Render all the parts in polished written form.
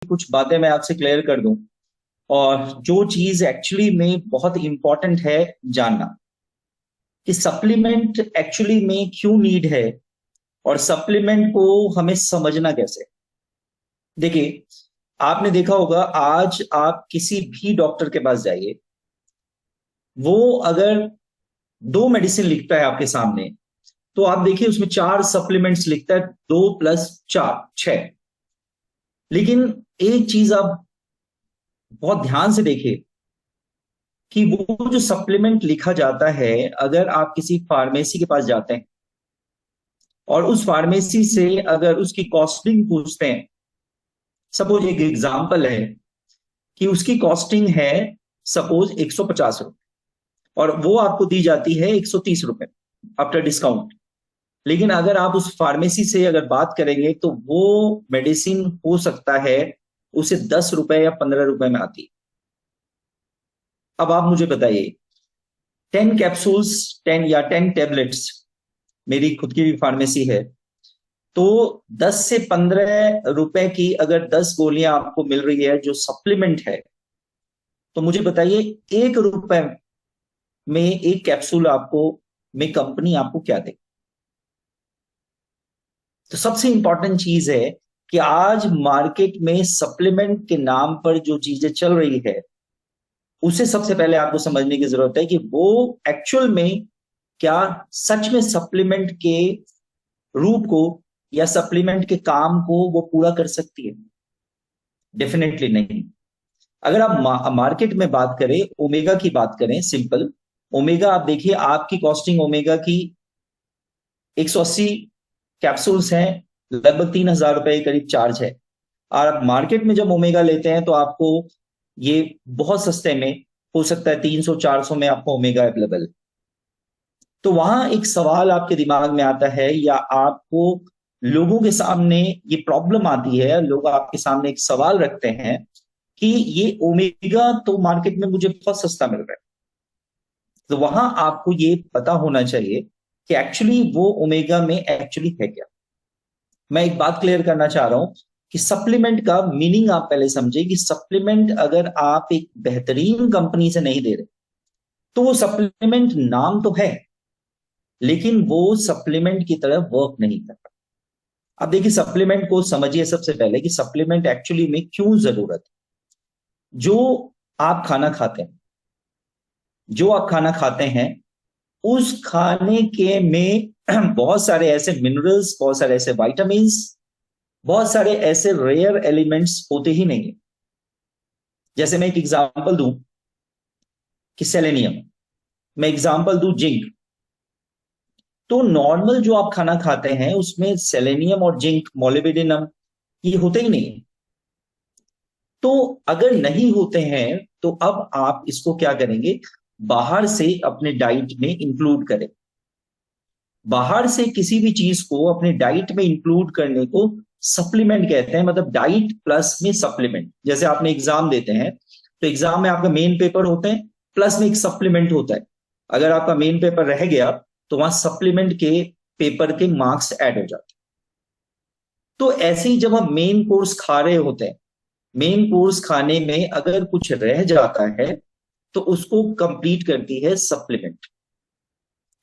कुछ बातें मैं आपसे क्लियर कर दूं, और जो चीज एक्चुअली में बहुत इंपॉर्टेंट है जानना, कि सप्लीमेंट एक्चुअली में क्यों नीड है, और सप्लीमेंट को हमें समझना कैसे। देखिए, आपने देखा होगा, आज आप किसी भी डॉक्टर के पास जाइए, वो अगर दो मेडिसिन लिखता है आपके सामने, तो आप देखिए उसमें चार सप्लीमेंट्स लिखता है, 2 + 4 6। लेकिन एक चीज आप बहुत ध्यान से देखिए कि वो जो सप्लीमेंट लिखा जाता है, अगर आप किसी फार्मेसी के पास जाते हैं और उस फार्मेसी से अगर उसकी कॉस्टिंग पूछते हैं, सपोज एक एग्जांपल है कि उसकी कॉस्टिंग है सपोज 150 रुपए, और वो आपको दी जाती है 130 रुपए आफ्टर डिस्काउंट। लेकिन अगर आप उस फार्मेसी से अगर बात करेंगे, तो वो मेडिसिन हो सकता है उसे 10 रुपए या 15 रुपए में आती है। अब आप मुझे बताइए, 10 कैप्सूल्स, 10 या 10 टैबलेट्स, मेरी खुद की भी फार्मेसी है, तो 10 से 15 रुपए की अगर 10 गोलियां आपको मिल रही है जो सप्लीमेंट है, तो मुझे बताइए 1 रुपए में एक कैप्सूल आपको में कंपनी आपको क्या दे। तो सबसे इंपॉर्टेंट चीज है कि आज मार्केट में सप्लीमेंट के नाम पर जो चीजें चल रही है, उसे सबसे पहले आपको समझने की जरूरत है कि वो एक्चुअल में क्या सच में सप्लीमेंट के रूप को या सप्लीमेंट के काम को वो पूरा कर सकती है। डेफिनेटली नहीं। अगर आप मार्केट में बात करें, ओमेगा की बात करें, सिंपल ओमेगा, आप देखिए आपकी कॉस्टिंग ओमेगा की 180 कैप्सूल्स हैं, लगभग 3,000 रुपए के करीब चार्ज है। और आप मार्केट में जब ओमेगा लेते हैं तो आपको ये बहुत सस्ते में हो सकता है, 300-400 में आपको ओमेगा अवेलेबल। तो वहां एक सवाल आपके दिमाग में आता है, या आपको लोगों के सामने ये प्रॉब्लम आती है, लोग आपके सामने एक सवाल रखते हैं कि ये ओमेगा तो मार्केट में मुझे बहुत सस्ता मिल रहा है। तो वहां आपको ये पता होना चाहिए कि एक्चुअली वो ओमेगा में एक्चुअली है क्या। मैं एक बात क्लियर करना चाह रहा हूं कि सप्लीमेंट का मीनिंग आप पहले समझे, कि सप्लीमेंट अगर आप एक बेहतरीन कंपनी से नहीं दे रहे, तो वो सप्लीमेंट नाम तो है, लेकिन वो सप्लीमेंट की तरह वर्क नहीं कर रहा। अब देखिए, सप्लीमेंट को समझिए सबसे पहले कि सप्लीमेंट एक्चुअली में क्यों जरूरत है। जो आप खाना खाते हैं, उस खाने के में बहुत सारे ऐसे मिनरल्स, बहुत सारे ऐसे वाइटामिन, बहुत सारे ऐसे रेयर एलिमेंट्स होते ही नहीं है। जैसे मैं एक एग्जांपल दूं कि सेलेनियम, मैं एग्जांपल दूं जिंक। तो नॉर्मल जो आप खाना खाते हैं उसमें सेलेनियम और जिंक, मोलिब्डेनम, ये होते ही नहीं है। तो अगर नहीं होते हैं, तो अब आप इसको क्या करेंगे, बाहर से अपने डाइट में इंक्लूड करें। बाहर से किसी भी चीज को अपने डाइट में इंक्लूड करने को सप्लीमेंट कहते हैं, मतलब डाइट प्लस में सप्लीमेंट। जैसे आपने एग्जाम देते हैं, तो एग्जाम में आपका मेन पेपर होते हैं, प्लस में एक सप्लीमेंट होता है। अगर आपका मेन पेपर रह गया, तो वहां सप्लीमेंट के पेपर के मार्क्स ऐड हो जाते हैं। तो ऐसे ही जब हम मेन कोर्स खा रहे होते हैं, मेन कोर्स खाने में अगर कुछ रह जाता है, तो उसको कंप्लीट करती है सप्लीमेंट।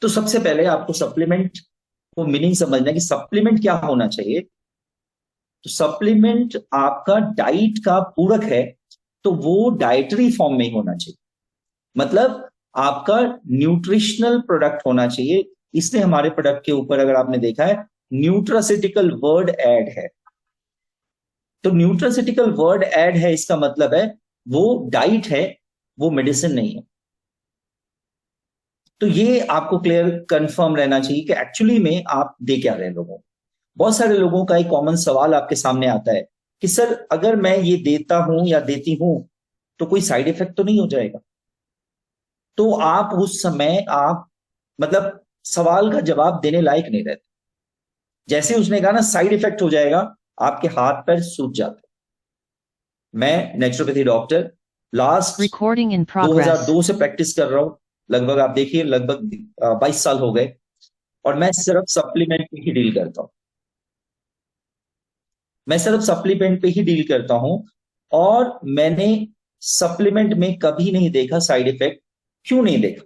तो सबसे पहले आपको सप्लीमेंट को मीनिंग समझना है कि सप्लीमेंट क्या होना चाहिए। तो सप्लीमेंट आपका डाइट का पूरक है, तो वो डाइटरी फॉर्म में ही होना चाहिए, मतलब आपका न्यूट्रिशनल प्रोडक्ट होना चाहिए। इसलिए हमारे प्रोडक्ट के ऊपर अगर आपने देखा है, न्यूट्रासिटिकल वर्ड ऐड है। तो न्यूट्रासिटिकल वर्ड ऐड है, इसका मतलब है वो डाइट है, वो मेडिसिन नहीं है। तो ये आपको क्लियर कंफर्म रहना चाहिए कि एक्चुअली में आप दे क्या रहे हैं लोगों को। बहुत सारे लोगों का एक कॉमन सवाल आपके सामने आता है कि सर, अगर मैं ये देता हूं या देती हूं, तो कोई साइड इफेक्ट तो नहीं हो जाएगा। तो आप उस समय आप मतलब सवाल का जवाब देने लायक नहीं रहते। जैसे उसने कहा ना साइड इफेक्ट हो जाएगा, आपके हाथ पैर सूज जाते। मैं naturopathy doctor last Recording in progress. 2002 से प्रैक्टिस कर रहा हूं, लगभग आप देखिए लगभग 22 साल हो गए, और मैं सिर्फ सप्लीमेंट की ही डील करता हूं। मैं सिर्फ सप्लीमेंट पे ही डील करता हूं, और मैंने सप्लीमेंट में कभी नहीं देखा साइड इफेक्ट। क्यों नहीं देखा?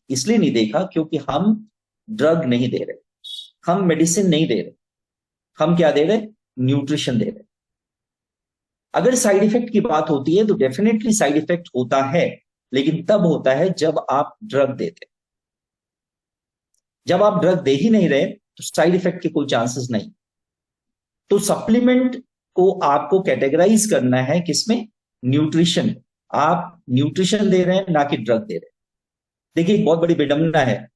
इसलिए नहीं देखा क्योंकि हम ड्रग नहीं दे रहे, हम मेडिसिन नहीं दे रहे, हम क्या दे रहे? न्यूट्रिशन दे रहे। अगर साइड इफेक्ट की बात होती है तो डेफिनेटली साइड इफेक्ट होता है, लेकिन तब होता है जब आप ड्रग देते हैं। जब आप ड्रग दे ही नहीं रहे तो साइड इफेक्ट के कोई चांसेस नहीं। तो सप्लीमेंट को आपको कैटेगराइज करना है किसमें? न्यूट्रिशन। आप न्यूट्रिशन दे रहे हैं, ना कि ड्रग दे रहे हैं। देखिए, एक बहुत बड़ी विडंबना है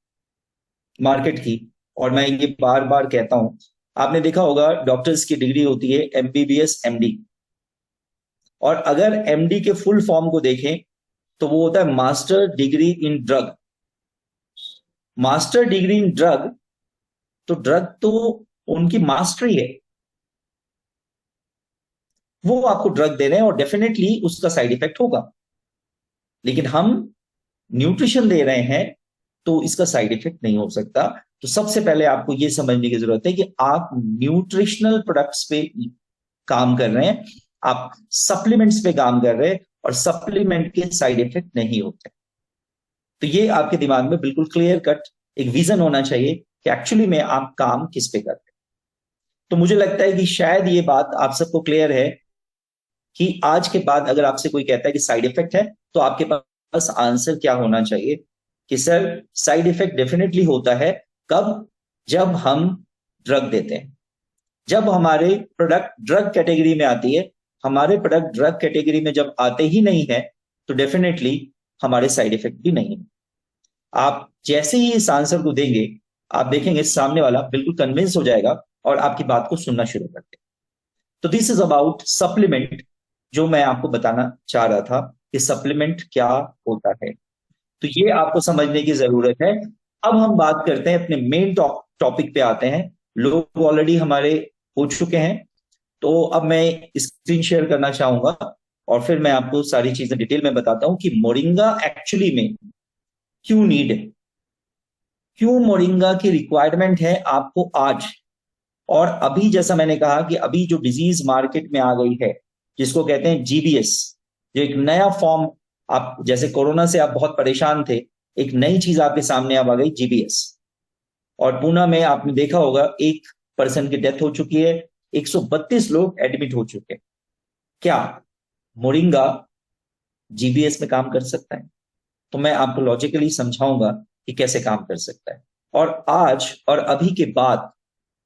मार्केट की, और मैं ये बार बार कहता हूं। आपने देखा होगा डॉक्टर्स की डिग्री होती है एमबीबीएस एमडी, और अगर एमडी के फुल फॉर्म को देखें तो वो होता है master degree in drug. Master degree in drug, तो ड्रग तो उनकी मास्टरी है, वो आपको ड्रग दे रहे हैं और डेफिनेटली उसका साइड इफेक्ट होगा। लेकिन हम न्यूट्रिशन दे रहे हैं तो इसका साइड इफेक्ट नहीं हो सकता। तो सबसे पहले आपको यह समझने की जरूरत है कि आप न्यूट्रिशनल प्रोडक्ट्स पे काम कर रहे हैं, आप सप्लीमेंट्स पे काम कर रहे हैं, और सप्लीमेंट के साइड इफेक्ट नहीं होते। तो ये आपके दिमाग में बिल्कुल क्लियर कट एक विजन होना चाहिए कि एक्चुअली में आप काम किस पे कर रहे हैं। तो मुझे लगता है कि शायद ये बात आप सबको क्लियर है कि आज के बाद अगर आपसे कोई कहता है कि साइड इफेक्ट है, तो आपके पास आंसर क्या होना चाहिए कि सर, साइड इफेक्ट डेफिनेटली होता है। कब? जब हम ड्रग देते हैं। जब हमारे प्रोडक्ट ड्रग कैटेगरी में आती है, हमारे प्रोडक्ट ड्रग कैटेगरी में जब आते ही नहीं है, तो डेफिनेटली हमारे साइड इफेक्ट भी नहीं है। आप जैसे ही इस आंसर को देंगे, आप देखेंगे सामने वाला बिल्कुल कन्विंस हो जाएगा और आपकी बात को सुनना शुरू कर देगा। तो दिस इज अबाउट सप्लीमेंट, जो मैं आपको बताना चाह रहा था कि सप्लीमेंट क्या होता है। तो ये आपको समझने की जरूरत है। अब हम बात करते हैं अपने मेन टॉपिक पे आते हैं। लोग ऑलरेडी हमारे हो चुके हैं, तो अब मैं स्क्रीन शेयर करना चाहूंगा, और फिर मैं आपको सारी चीजें डिटेल में बताता हूं कि मोरिंगा एक्चुअली में क्यों नीड है, क्यों मोरिंगा की रिक्वायरमेंट है आपको आज। और अभी जैसा मैंने कहा कि अभी जो डिजीज मार्केट में आ गई है, जिसको कहते हैं जीबीएस, जो एक नया फॉर्म, आप जैसे कोरोना से आप बहुत परेशान थे, एक नई चीज आपके सामने अब आ गई, जीबीएस। और पूना में आपने देखा होगा एक पर्सन की डेथ हो चुकी है, 132 लोग एडमिट हो चुके हैं। क्या मोरिंगा जीबीएस में काम कर सकता है? तो मैं आपको लॉजिकली समझाऊंगा कि कैसे काम कर सकता है। और आज और अभी के बाद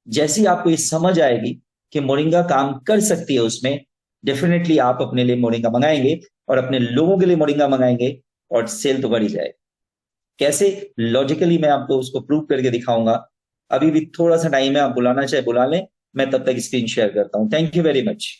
जैसी आपको ये समझ आएगी कि मोरिंगा काम कर सकती है उसमें, डेफिनेटली आप अपने लिए मोरिंगा मंगाएंगे और अपने लोगों के लिए मोरिंगा मंगाएंगे, और सेल तो बढ़ ही जाएगी। कैसे? लॉजिकली मैं आपको उसको प्रूव करके दिखाऊंगा। अभी भी थोड़ा सा टाइम है, आप बुलाना चाहे बुला लें, मैं तब तक स्क्रीन शेयर करता हूं। Thank you very much.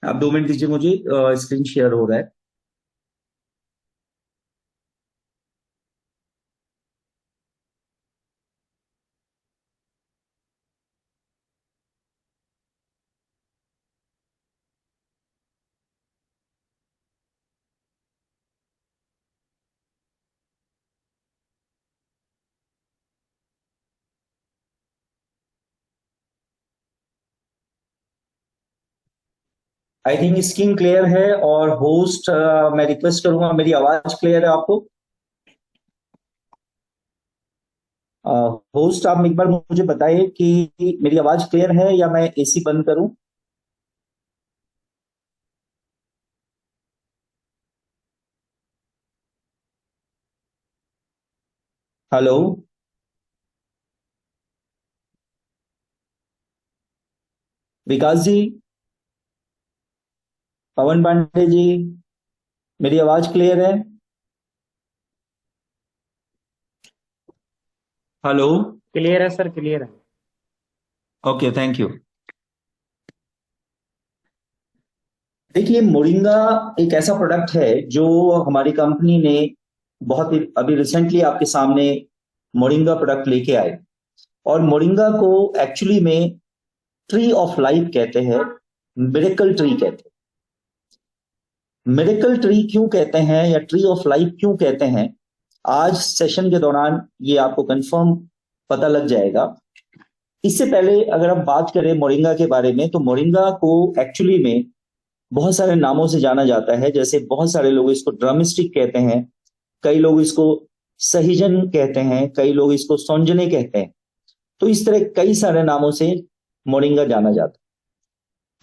आप 2 मिनट दीजिए मुझे, स्क्रीन शेयर हो रहा है। आई थिंक स्क्रीन क्लियर है, और होस्ट मैं रिक्वेस्ट करूंगा, मेरी आवाज क्लियर है आपको? होस्ट, आप एक बार मुझे बताइए कि मेरी आवाज क्लियर है या मैं एसी बंद करूं? हेलो? विकास जी, पवन पांडे जी, मेरी आवाज क्लियर है? हेलो। क्लियर है सर, क्लियर है। Okay, thank you. देखिए, मोरिंगा एक ऐसा प्रोडक्ट है जो हमारी कंपनी ने बहुत ही अभी रिसेंटली आपके सामने मोरिंगा प्रोडक्ट लेके आए। और मोरिंगा को एक्चुअली में ट्री ऑफ लाइफ कहते हैं, मिरेकल ट्री कहते हैं। मिरेकल ट्री क्यों कहते हैं या ट्री ऑफ लाइफ क्यों कहते हैं, आज सेशन के दौरान ये आपको कंफर्म पता लग जाएगा। इससे पहले अगर हम बात करें मोरिंगा के बारे में, तो मोरिंगा को एक्चुअली में बहुत सारे नामों से जाना जाता है। जैसे बहुत सारे लोग इसको ड्रमस्टिक कहते हैं, कई लोग इसको सहीजन कहते हैं, कई लोग इसको सौंजने कहते हैं। तो इस तरह कई सारे नामों से मोरिंगा जाना जाता है।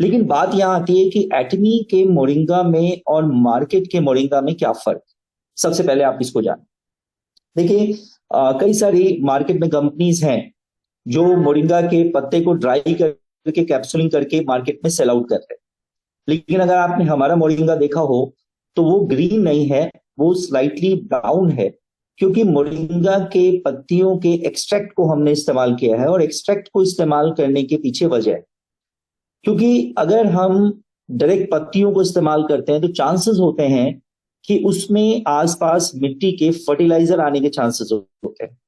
लेकिन बात यहां आती है कि एटमी के मोरिंगा में और मार्केट के मोरिंगा में क्या फर्क। सबसे पहले आप इसको जानें। देखिए, कई सारी मार्केट में कंपनीज हैं जो मोरिंगा के पत्ते को ड्राई करके कैप्सूलिंग करके मार्केट में सेल आउट करते हैं। लेकिन अगर आपने हमारा मोरिंगा देखा हो तो वो ग्रीन नहीं है, वो स्लाइटली ब्राउन है, क्योंकि मोरिंगा के पत्तियों के एक्सट्रैक्ट को हमने इस्तेमाल किया है। और एक्सट्रैक्ट को इस्तेमाल करने के पीछे वजह है, क्योंकि अगर हम डायरेक्ट पत्तियों को इस्तेमाल करते हैं तो चांसेस होते हैं कि उसमें आसपास मिट्टी के फर्टिलाइजर आने के चांसेस होते हैं,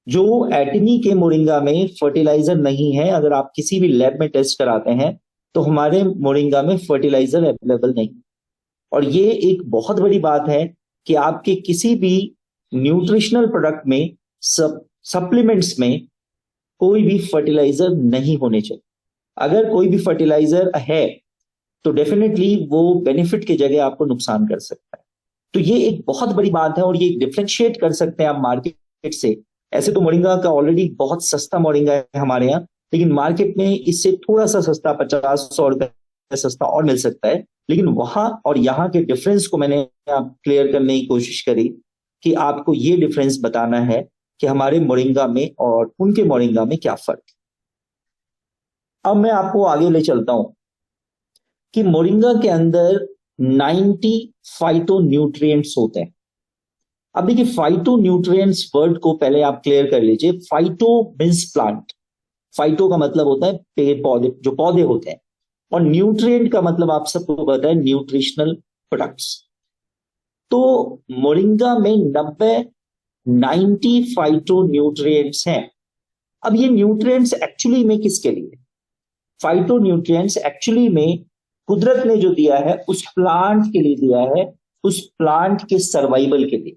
जो एटमी के मोरिंगा में फर्टिलाइजर नहीं है। अगर आप किसी भी लैब में टेस्ट कराते हैं तो हमारे मोरिंगा में फर्टिलाइजर अवेलेबल नहीं। और ये एक बहुत बड़ी बात है कि आपके किसी भी न्यूट्रिशनल प्रोडक्ट में, सप्लीमेंट्स में कोई भी फर्टिलाइजर नहीं होने चाहिए। अगर कोई भी फर्टिलाइजर है तो डेफिनेटली वो बेनिफिट की जगह आपको नुकसान कर सकता है। तो ये एक बहुत बड़ी बात है और ये डिफ्रेंशिएट कर सकते हैं आप मार्केट से। ऐसे तो मोरिंगा का ऑलरेडी बहुत सस्ता मोरिंगा है हमारे यहाँ, लेकिन मार्केट में इससे थोड़ा सा सस्ता, 50-100 रुपए सस्ता और मिल सकता है। लेकिन वहां और यहाँ के डिफरेंस को मैंने आप क्लियर करने की कोशिश करी कि आपको ये डिफरेंस बताना है कि हमारे मोरिंगा में और उनके मोरिंगा में क्या फर्क है। अब मैं आपको आगे ले चलता हूं कि मोरिंगा के अंदर 90 फाइटो न्यूट्रिएंट्स होते हैं। अब देखिए, फाइटो न्यूट्रिएंट्स वर्ड को पहले आप क्लियर कर लीजिए। Phyto means plant. फाइटो का मतलब होता है पेड़ पौधे, जो पौधे होते हैं। और न्यूट्रिएंट का मतलब आप सबको पता है, न्यूट्रिशनल प्रोडक्ट्स। तो मोरिंगा में 90 फाइटो न्यूट्रिएंट्स हैं। अब ये न्यूट्रिएंट्स एक्चुअली में किसके लिए? फाइटो न्यूट्रिएंट्स एक्चुअली में कुदरत ने जो दिया है उस प्लांट के लिए दिया है, उस प्लांट के सर्वाइवल के लिए।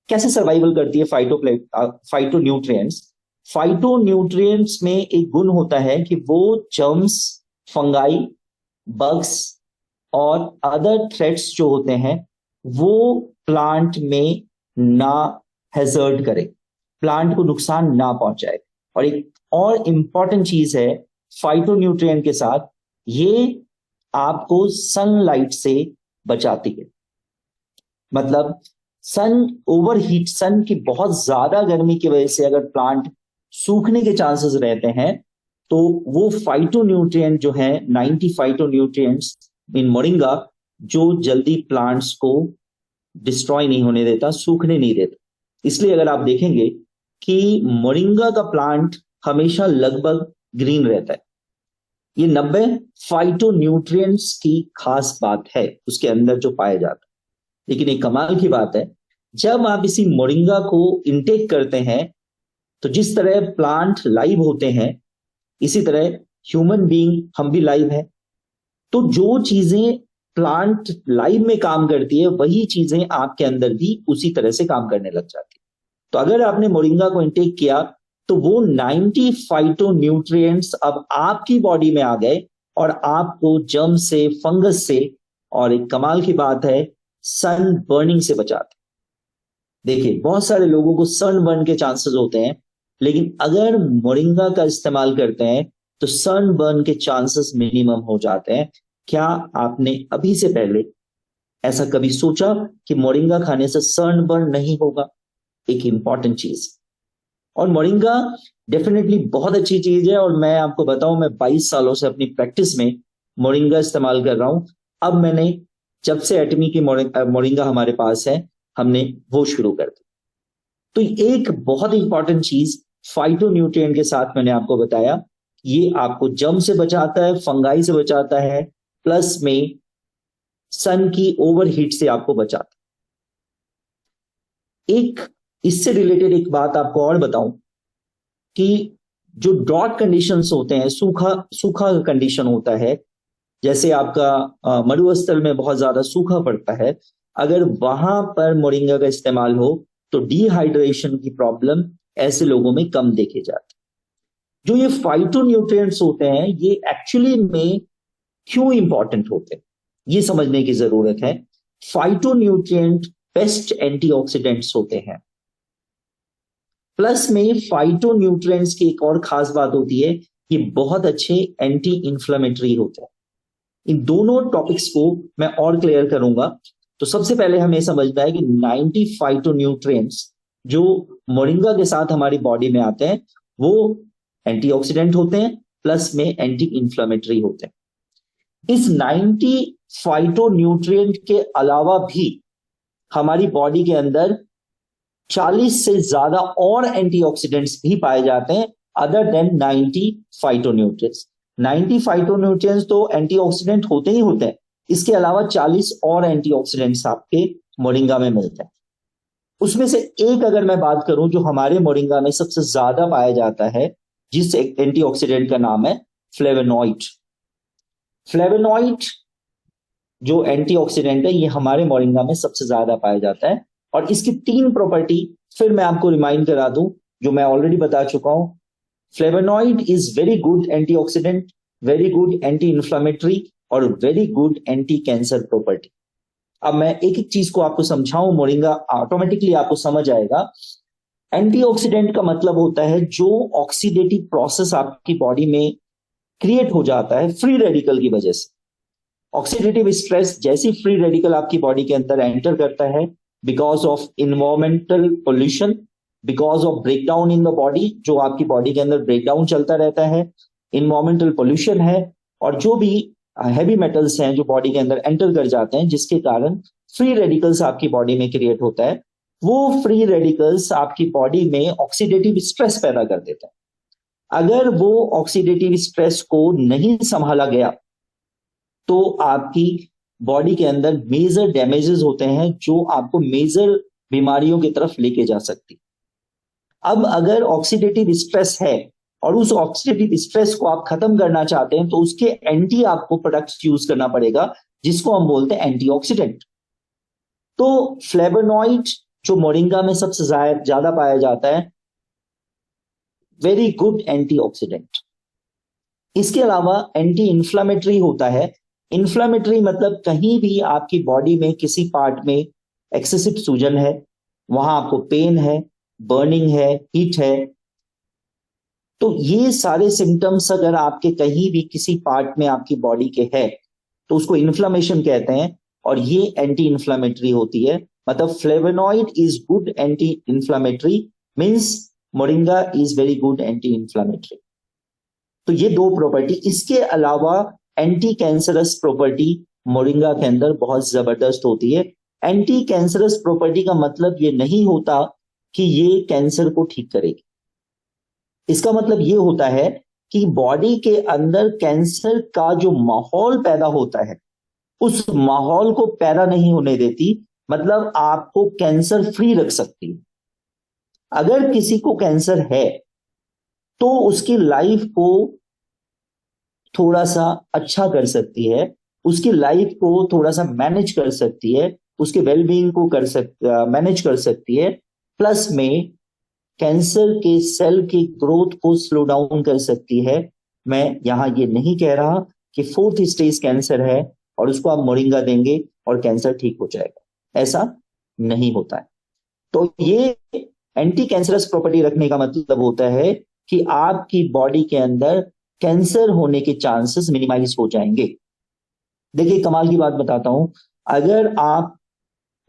कैसे सर्वाइवल करती है फाइटो न्यूट्रिएंट्स? फाइटो न्यूट्रिएंट्स में एक गुण होता है कि वो जर्म्स, फंगाई, बग्स और अदर थ्रेट्स जो होते हैं वो प्लांट में ना हैजर्ड करे, प्लांट को नुकसान ना पहुंचाए। और एक और इंपॉर्टेंट चीज है फाइटो न्यूट्रिएंट के साथ, ये आपको सनलाइट से बचाती है। मतलब सन ओवर हीट, सन की बहुत ज्यादा गर्मी की वजह से अगर प्लांट सूखने के चांसेस रहते हैं तो वो फाइटो न्यूट्रिएंट जो है, 90 फाइटो न्यूट्रिएंट्स इन मोरिंगा, जो जल्दी प्लांट्स को डिस्ट्रॉय नहीं होने देता, सूखने नहीं देता। इसलिए अगर आप देखेंगे कि मोरिंगा का प्लांट हमेशा लगभग ग्रीन रहता है। ये 90 फाइटो न्यूट्रिएंट्स की खास बात है उसके अंदर जो पाया जाता है। लेकिन एक कमाल की बात है, जब आप इसी मोरिंगा को इनटेक करते हैं तो जिस तरह प्लांट लाइव होते हैं, इसी तरह ह्यूमन बीइंग हम भी लाइव है। तो जो चीजें प्लांट लाइव में काम करती है वही चीजें आपके अंदर भी उसी तरह से काम करने लग जाती है। तो अगर आपने मोरिंगा को इनटेक किया तो वो 90 फाइटो न्यूट्रिएंट्स अब आपकी बॉडी में आ गए और आपको जर्म से, फंगस से, और एक कमाल की बात है, सन बर्निंग से बचाते। देखिए, बहुत सारे लोगों को सन बर्न के चांसेस होते हैं, लेकिन अगर मोरिंगा का इस्तेमाल करते हैं तो सन बर्न के चांसेस मिनिमम हो जाते हैं। क्या आपने अभी से पहले ऐसा कभी सोचा कि मोरिंगा खाने से सन बर्न नहीं होगा? एक इंपॉर्टेंट चीज। और मोरिंगा डेफिनेटली बहुत अच्छी चीज है, और मैं आपको बताऊं, मैं 22 सालों से अपनी प्रैक्टिस में मोरिंगा इस्तेमाल कर रहा हूं। अब मैंने, जब से एटमी की मोरिंगा हमारे पास है, हमने वो शुरू कर दी। तो एक बहुत इंपॉर्टेंट चीज फाइटो न्यूट्रिएंट के साथ मैंने आपको बताया, ये आपको जर्म से बचाता है, फंगाई से बचाता है, प्लस में सन की ओवरहीट से आपको बचाता है। एक इससे रिलेटेड एक बात आपको और बताऊं कि जो ड्रॉट कंडीशंस होते हैं, सूखा सूखा कंडीशन होता है, जैसे आपका मरुस्थल में बहुत ज्यादा सूखा पड़ता है, अगर वहां पर मोरिंगा का इस्तेमाल हो तो डिहाइड्रेशन की प्रॉब्लम ऐसे लोगों में कम देखे जाती है। जो ये फाइटोन्यूट्रिएंट्स होते हैं, ये एक्चुअली में क्यों इंपॉर्टेंट होते हैं, ये समझने की जरूरत है। फाइटोन्यूट्रिएंट बेस्ट एंटीऑक्सीडेंट्स होते हैं। प्लस में फाइटोन्यूट्रिएंट्स की एक और खास बात होती है, ये बहुत अच्छे एंटी इंफ्लेमेटरी होते हैं। इन दोनों टॉपिक्स को मैं और क्लियर करूंगा। तो सबसे पहले हमें समझना है कि 90 फाइटोन्यूट्रिएंट्स जो मोरिंगा के साथ हमारी बॉडी में आते हैं, वो एंटीऑक्सीडेंट होते हैं, प्लस में एंटी इंफ्लेमेटरी होते हैं। इस 90 फाइटोन्यूट्रिएंट के अलावा भी हमारी बॉडी के अंदर 40 से ज्यादा और एंटीऑक्सीडेंट्स भी पाए जाते हैं, अदर देन 90 फाइटोन्यूट्रिएंट्स। 90 फाइटोन्यूट्रिएंट्स तो एंटीऑक्सीडेंट होते ही होते हैं, इसके अलावा 40 और एंटीऑक्सीडेंट्स आपके मोरिंगा में मिलते हैं। उसमें से एक अगर मैं बात करूं जो हमारे मोरिंगा में सबसे ज्यादा पाया जाता है, जिस एंटीऑक्सीडेंट का नाम है फ्लेवोनॉइड। फ्लेवोनॉइड जो एंटीऑक्सीडेंट है, ये हमारे मोरिंगा में सबसे ज्यादा पाया जाता है, और इसकी 3 प्रॉपर्टी फिर मैं आपको रिमाइंड करा दूं, जो मैं ऑलरेडी बता चुका हूं। Flavonoid is very good antioxidant, very good anti inflammatory, और very good anti cancer property. अब मैं एक एक चीज को आपको समझाऊं, मोरिंगा ऑटोमेटिकली आपको समझ आएगा। एंटीऑक्सीडेंट का मतलब होता है जो ऑक्सीडेटिव प्रोसेस आपकी बॉडी में क्रिएट हो जाता है फ्री रेडिकल की वजह से। ऑक्सीडेटिव स्ट्रेस जैसी फ्री रेडिकल आपकी बॉडी के अंदर एंटर करता है, because of environmental pollution, because of breakdown in the body, जो आपकी बॉडी के अंदर ब्रेकडाउन चलता रहता है, इन्वायरमेंटल पोल्यूशन है, और जो भी हैवी मेटल्स हैं जो बॉडी के अंदर एंटर कर जाते हैं, जिसके कारण फ्री रेडिकल्स आपकी बॉडी में क्रिएट होता है। वो फ्री रेडिकल्स आपकी बॉडी में ऑक्सीडेटिव स्ट्रेस पैदा कर देते हैं। अगर वो ऑक्सीडेटिव स्ट्रेस को नहीं संभाला गया तो आपकी बॉडी के अंदर मेजर डैमेजेस होते हैं, जो आपको मेजर बीमारियों की तरफ लेके जा सकती। अब अगर ऑक्सीडेटिव स्ट्रेस है और उस ऑक्सीडेटिव स्ट्रेस को आप खत्म करना चाहते हैं, तो उसके एंटी आपको प्रोडक्ट्स यूज करना पड़ेगा, जिसको हम बोलते हैं एंटीऑक्सीडेंट। तो फ्लेवोनॉइड जो मोरिंगा में सबसे ज्यादा पाया जाता है, वेरी गुड एंटीऑक्सीडेंट। इसके अलावा एंटी इंफ्लेमेटरी होता है। इंफ्लेमेटरी मतलब कहीं भी आपकी बॉडी में किसी पार्ट में एक्सेसिव सूजन है, वहां आपको पेन है, बर्निंग है, हीट है, तो ये सारे सिम्टम्स अगर आपके कहीं भी किसी पार्ट में आपकी बॉडी के है, तो उसको इन्फ्लेमेशन कहते हैं, और ये एंटी इंफ्लेमेटरी होती है। मतलब flavonoid is good anti inflammatory, means moringa is very good anti inflammatory. तो ये 2 प्रॉपर्टी। इसके अलावा एंटी कैंसरस प्रॉपर्टी मोरिंगा के अंदर बहुत जबरदस्त होती है। एंटी कैंसरस प्रॉपर्टी का मतलब ये नहीं होता कि ये कैंसर को ठीक करेगी। इसका मतलब ये होता है कि बॉडी के अंदर कैंसर का जो माहौल पैदा होता है, उस माहौल को पैदा नहीं होने देती, मतलब आपको कैंसर फ्री रख सकती है। अगर किसी को कैंसर है तो उसकी लाइफ को थोड़ा सा अच्छा कर सकती है, उसकी लाइफ को थोड़ा सा मैनेज कर सकती है, उसके वेलबींग को मैनेज कर सकती है, प्लस में कैंसर के सेल की ग्रोथ को स्लो डाउन कर सकती है। मैं यहां ये नहीं कह रहा कि 4th स्टेज कैंसर है और उसको आप मोरिंगा देंगे और कैंसर ठीक हो जाएगा, ऐसा नहीं होता है। तो ये एंटी कैंसरस प्रॉपर्टी रखने का मतलब होता है कि आपकी बॉडी के अंदर कैंसर होने के चांसेस मिनिमाइज हो जाएंगे। देखिए कमाल की बात बताता हूं, अगर आप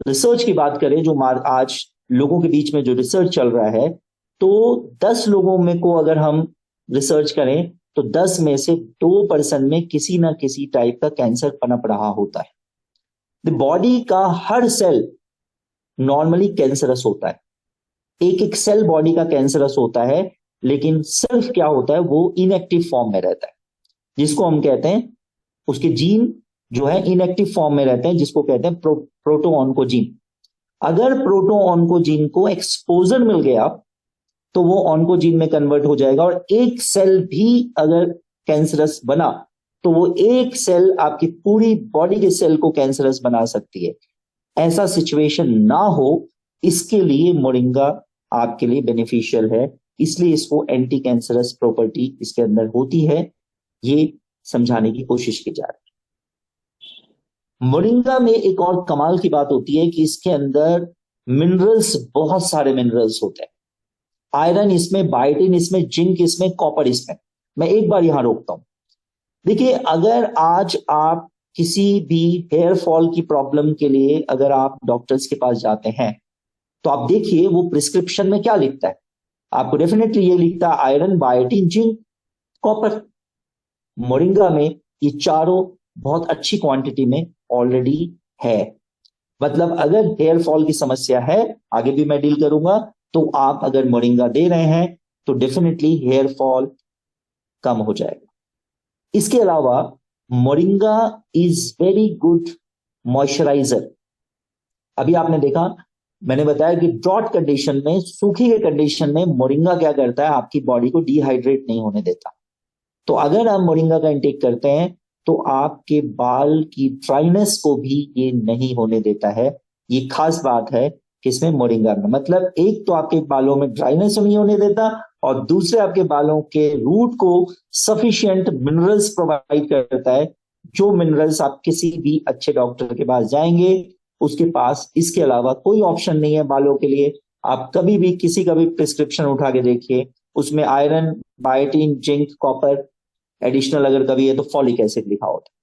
रिसर्च की बात करें, जो आज लोगों के बीच में जो रिसर्च चल रहा है, तो 10 लोगों में को अगर हम रिसर्च करें तो 10 में से 2% में किसी ना किसी टाइप का कैंसर पनप रहा होता है। द बॉडी का हर सेल नॉर्मली कैंसरस होता है, एक एक सेल बॉडी का कैंसरस होता है, लेकिन सिर्फ क्या होता है, वो इनएक्टिव फॉर्म में रहता है, जिसको हम कहते हैं, उसके जीन जो है इनएक्टिव फॉर्म में रहते हैं, जिसको कहते हैं प्रोटोऑन्कोजीन। अगर प्रोटोऑन्कोजीन को एक्सपोजर मिल गया तो वो ऑन्कोजीन में कन्वर्ट हो जाएगा, और एक सेल भी अगर कैंसरस बना तो वो एक सेल आपकी पूरी बॉडी के सेल को कैंसरस बना सकती है। ऐसा सिचुएशन ना हो, इसके लिए मोरिंगा आपके लिए बेनिफिशियल है, इसलिए इसको एंटी कैंसरस प्रॉपर्टी इसके अंदर होती है, ये समझाने की कोशिश की जा रही है। मोरिंगा में एक और कमाल की बात होती है कि इसके अंदर मिनरल्स, बहुत सारे मिनरल्स होते हैं। आयरन इसमें, बायोटिन इसमें, जिंक इसमें, कॉपर इसमें। मैं एक बार यहां रोकता हूं। देखिए, अगर आज आप किसी भी हेयर फॉल की प्रॉब्लम के लिए अगर आप डॉक्टर्स के पास जाते हैं तो आप देखिए वो प्रिस्क्रिप्शन में क्या लिखता है, आपको डेफिनेटली ये लिखता है iron, biotin, zinc, copper. Moringa में ये चारों बहुत अच्छी क्वांटिटी में ऑलरेडी है। मतलब अगर हेयर फॉल की समस्या है, आगे भी मैं डील करूंगा, तो आप अगर मोरिंगा दे रहे हैं तो डेफिनेटली हेयर फॉल कम हो जाएगा। इसके अलावा moringa is very good moisturiser. अभी आपने देखा, मैंने बताया कि ड्रॉट कंडीशन में, सूखी के कंडीशन में मोरिंगा क्या करता है, आपकी बॉडी को डिहाइड्रेट नहीं होने देता। तो अगर आप मोरिंगा का इंटेक करते हैं तो आपके बाल की ड्राइनेस को भी ये नहीं होने देता है। ये खास बात है किसमें, मोरिंगा में। मतलब एक तो आपके बालों में ड्राइनेस नहीं होने देता, और दूसरे आपके बालों के रूट को सफिशिएंट मिनरल्स प्रोवाइड करता है, जो मिनरल्स आप किसी भी अच्छे डॉक्टर के पास जाएंगे उसके पास इसके अलावा कोई ऑप्शन नहीं है बालों के लिए। आप कभी भी किसी का भी प्रिस्क्रिप्शन उठा के देखिए, उसमें iron, biotin, zinc, copper, additional अगर कभी है तो फॉलिक एसिड लिखा होता है।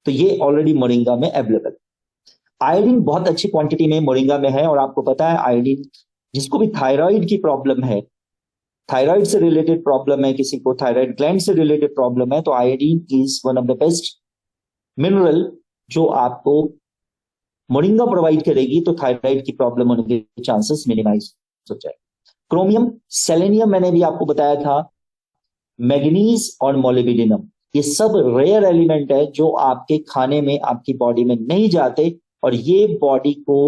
तो ये ऑलरेडी मोरिंगा में अवेलेबल। आयोडीन बहुत अच्छी क्वांटिटी में मोरिंगा में है, और आपको पता है आयोडीन, जिसको भी थायराइड की प्रॉब्लम है, थायराइड से रिलेटेड प्रॉब्लम है, किसी को थायराइड ग्लैंड से रिलेटेड प्रॉब्लम है, तो iodine is one of the best mineral जो आपको मोरिंगा प्रोवाइड करेगी, तो थायराइड की प्रॉब्लम होने के चांसेस मिनिमाइज हो जाए। क्रोमियम, सेलेनियम मैंने भी आपको बताया था, मैग्नीज और मोलिब्डेनम, ये सब रेयर एलिमेंट है जो आपके खाने में, आपकी बॉडी में नहीं जाते, और ये बॉडी को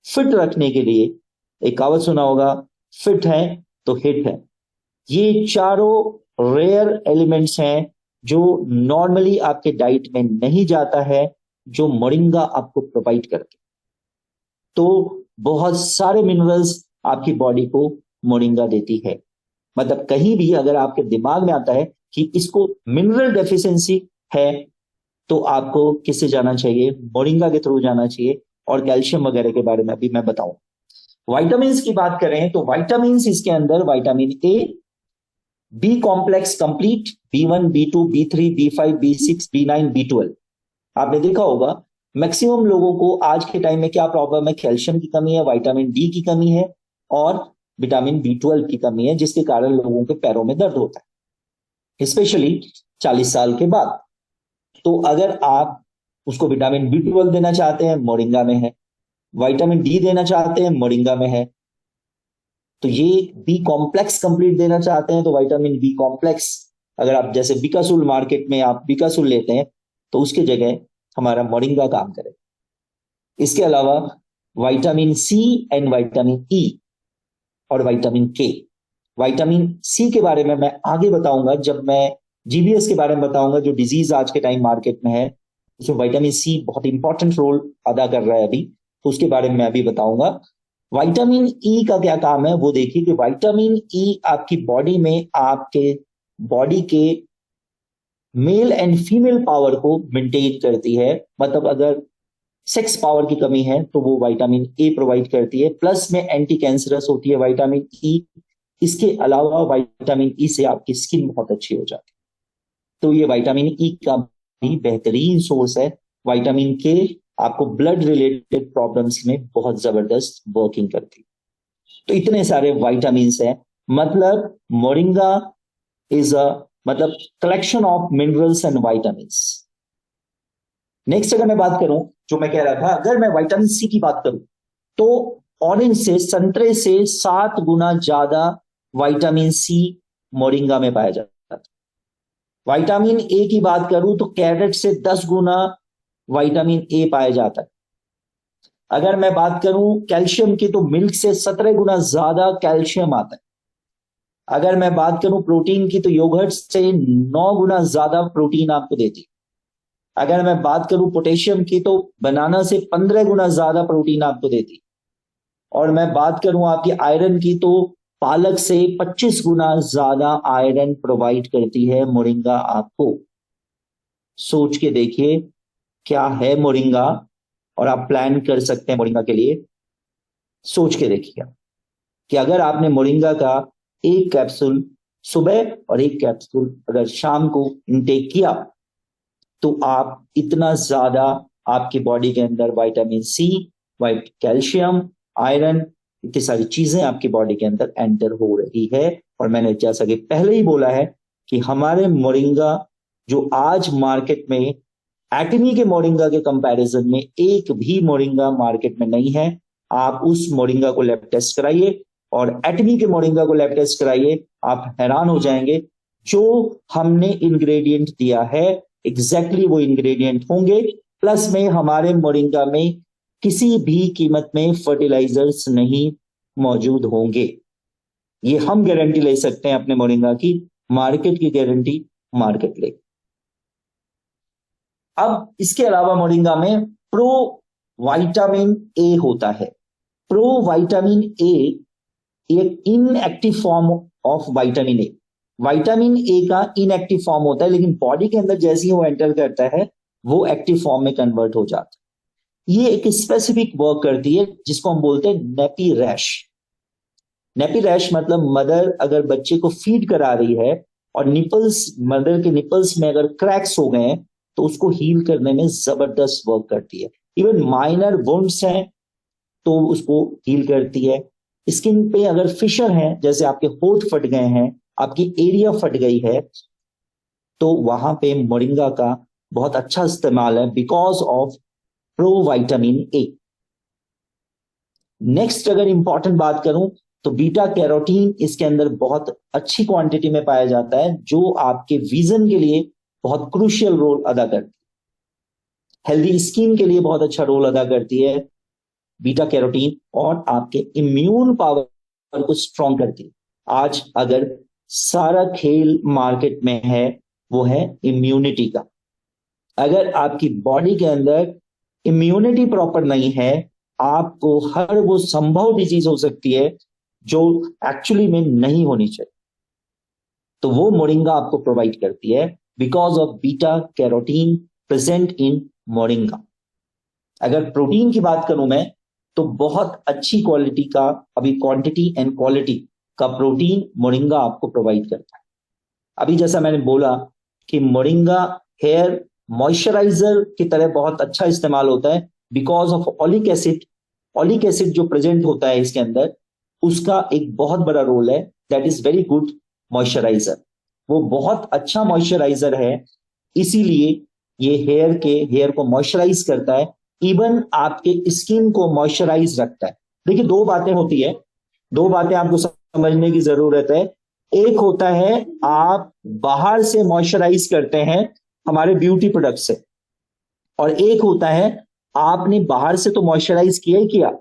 फिट रखने के लिए, एक कहावत सुना होगा, फिट है तो हिट है। ये चारों रेयर एलिमेंट्स हैं जो नॉर्मली आपके डाइट में नहीं जाता है, जो मोरिंगा आपको प्रोवाइड करते। तो बहुत सारे मिनरल्स आपकी बॉडी को मोरिंगा देती है। मतलब कहीं भी अगर आपके दिमाग में आता है कि इसको मिनरल डेफिशिएंसी है, तो आपको किससे जाना चाहिए, मोरिंगा के थ्रू जाना चाहिए। और कैल्शियम वगैरह के बारे में अभी मैं बताऊं। विटामिन की बात करें तो विटामिन इसके अंदर vitamin A, B complex complete, B1, B2, B3, B5, B6, B9, B12। आपने देखा होगा मैक्सिमम लोगों को आज के टाइम में क्या प्रॉब्लम है, कैल्शियम की कमी है, विटामिन डी की कमी है, और विटामिन B12 की कमी है, जिसके कारण लोगों के पैरों में दर्द होता है, स्पेशली 40 साल के बाद। तो अगर आप उसको विटामिन B12 देना चाहते हैं, मोरिंगा में है। विटामिन डी देना चाहते हैं, मोरिंगा में है। तो ये बी कॉम्प्लेक्स कंप्लीट देना चाहते हैं, तो विटामिन बी कॉम्प्लेक्स, अगर आप जैसे बिकासुल, मार्केट में आप बिकासुल लेते हैं, तो उसके जगह हमारा मोरिंगा काम करे। इसके अलावा vitamin C and vitamin E और विटामिन के। विटामिन सी के बारे में मैं आगे बताऊंगा, जब मैं जीबीएस के बारे में बताऊंगा, जो डिजीज आज के टाइम मार्केट में है, उसमें विटामिन सी बहुत इंपॉर्टेंट रोल अदा कर रहा है अभी, तो उसके बारे में मैं अभी बताऊंगा। विटामिन ई का क्या काम है वो देखिए, कि विटामिन ई आपकी बॉडी में, आपके बॉडी के मेल एंड फीमेल पावर को मेंटेन करती है। मतलब अगर सेक्स पावर की कमी है तो वो विटामिन ए प्रोवाइड करती है, प्लस में एंटी कैंसरस होती है विटामिन ई। इसके अलावा विटामिन ई से आपकी स्किन बहुत अच्छी हो जाती है, तो ये विटामिन ई का भी बेहतरीन सोर्स है। विटामिन के आपको ब्लड रिलेटेड प्रॉब्लम्स में बहुत जबरदस्त वर्किंग करती है। तो इतने सारे विटामिन हैं, मतलब मोरिंगा इज अ मतलब collection of minerals and vitamins. Next अगर मैं बात करूं, जो मैं कह रहा था, अगर मैं विटामिन सी की बात करूं तो ऑरेंज से, संतरे से 7 गुना ज्यादा विटामिन सी मोरिंगा में पाया जाता है। विटामिन ए की बात करूं तो कैरेट से 10 गुना विटामिन ए पाया जाता है। अगर मैं बात करूं कैल्शियम की तो मिल्क से 17 गुना ज्यादा कैल्शियम आता है। अगर मैं बात करूं प्रोटीन की तो योगर्ट से 9 गुना ज्यादा प्रोटीन आपको देती है। अगर मैं बात करूं पोटेशियम की तो बनाना से 15 गुना ज्यादा प्रोटीन आपको देती है। और मैं बात करूं आपकी आयरन की तो पालक से 25 गुना ज्यादा आयरन प्रोवाइड करती है मोरिंगा आपको। सोच के देखिए क्या है मोरिंगा, और आप प्लान कर सकते हैं मोरिंगा के लिए। सोच के देखिए कि अगर आपने मोरिंगा का एक कैप्सूल सुबह और एक कैप्सूल अगर शाम को इनटेक किया तो आप इतना ज्यादा आपकी बॉडी के अंदर vitamin C, white calcium, iron, इतनी सारी चीजें आपकी बॉडी के अंदर एंटर हो रही है। और मैंने जैसा कि पहले ही बोला है कि हमारे मोरिंगा जो आज मार्केट में एटमी के मोरिंगा के कंपैरिजन में एक भी मोरिंगा मार्केट में नहीं है। आप उस मोरिंगा को लैब टेस्ट कराइए और एटमी के मोरिंगा को लैब टेस्ट कराइए, आप हैरान हो जाएंगे। जो हमने इंग्रेडिएंट दिया है एग्जैक्टली वो इंग्रेडिएंट होंगे, प्लस में हमारे मोरिंगा में किसी भी कीमत में फर्टिलाइजर्स नहीं मौजूद होंगे। ये हम गारंटी ले सकते हैं अपने मोरिंगा की, मार्केट की गारंटी मार्केट ले। अब इसके अलावा मोरिंगा में प्रो विटामिन ए होता है। प्रो विटामिन ए एक inactive form of vitamin A. Vitamin A का इनएक्टिव फॉर्म होता है, लेकिन बॉडी के अंदर जैसे ही वो एंटर करता है वो एक्टिव फॉर्म में कन्वर्ट हो जाता है। ये एक स्पेसिफिक वर्क करती है जिसको हम बोलते हैं नेपी रैश। नेपी रैश मतलब मदर अगर बच्चे को फीड करा रही है और निपल्स, मदर के निपल्स में अगर क्रैक्स हो गए हैं तो उसको हील करने में जबरदस्त वर्क करती है। इवन माइनर वुंड्स हैं तो उसको हील करती है। स्किन पे अगर फिशर है, जैसे आपके होठ फट गए हैं, आपकी एरिया फट गई है, तो वहां पे मोरिंगा का बहुत अच्छा इस्तेमाल है because of pro vitamin A. Next अगर इंपॉर्टेंट बात करूं तो बीटा कैरोटीन इसके अंदर बहुत अच्छी क्वांटिटी में पाया जाता है, जो आपके विजन के लिए बहुत क्रूशियल रोल अदा करती है। हेल्दी स्किन के लिए बहुत अच्छा रोल अदा करती है बीटा कैरोटीन, और आपके इम्यून पावर को स्ट्रॉन्ग करती है। आज अगर सारा खेल मार्केट में है वो है इम्यूनिटी का। अगर आपकी बॉडी के अंदर इम्यूनिटी प्रॉपर नहीं है, आपको हर वो संभव डिजीज हो सकती है जो एक्चुअली में नहीं होनी चाहिए। तो वो मोरिंगा आपको प्रोवाइड करती है because of beta carotene present in moringa. अगर प्रोटीन की बात करूं मैं तो बहुत अच्छी क्वालिटी का, अभी क्वांटिटी एंड क्वालिटी का प्रोटीन मोरिंगा आपको प्रोवाइड करता है। अभी जैसा मैंने बोला कि मोरिंगा हेयर मॉइस्चराइजर की तरह बहुत अच्छा इस्तेमाल होता है because of oleic acid. Oleic acid जो प्रेजेंट होता है इसके अंदर, उसका एक बहुत बड़ा रोल है। That is very good moisturiser. वो बहुत अच्छा मॉइस्चराइजर है, इसीलिए ये हेयर को मॉइस्चराइज करता है, इवन आपके स्किन को मॉइस्चराइज रखता है। देखिए दो बातें होती है, दो बातें आपको समझने की जरूरत है। एक होता है आप बाहर से मॉइस्चराइज करते हैं हमारे ब्यूटी प्रोडक्ट से, और एक होता है आपने बाहर से तो मॉइस्चराइज किया ही किया,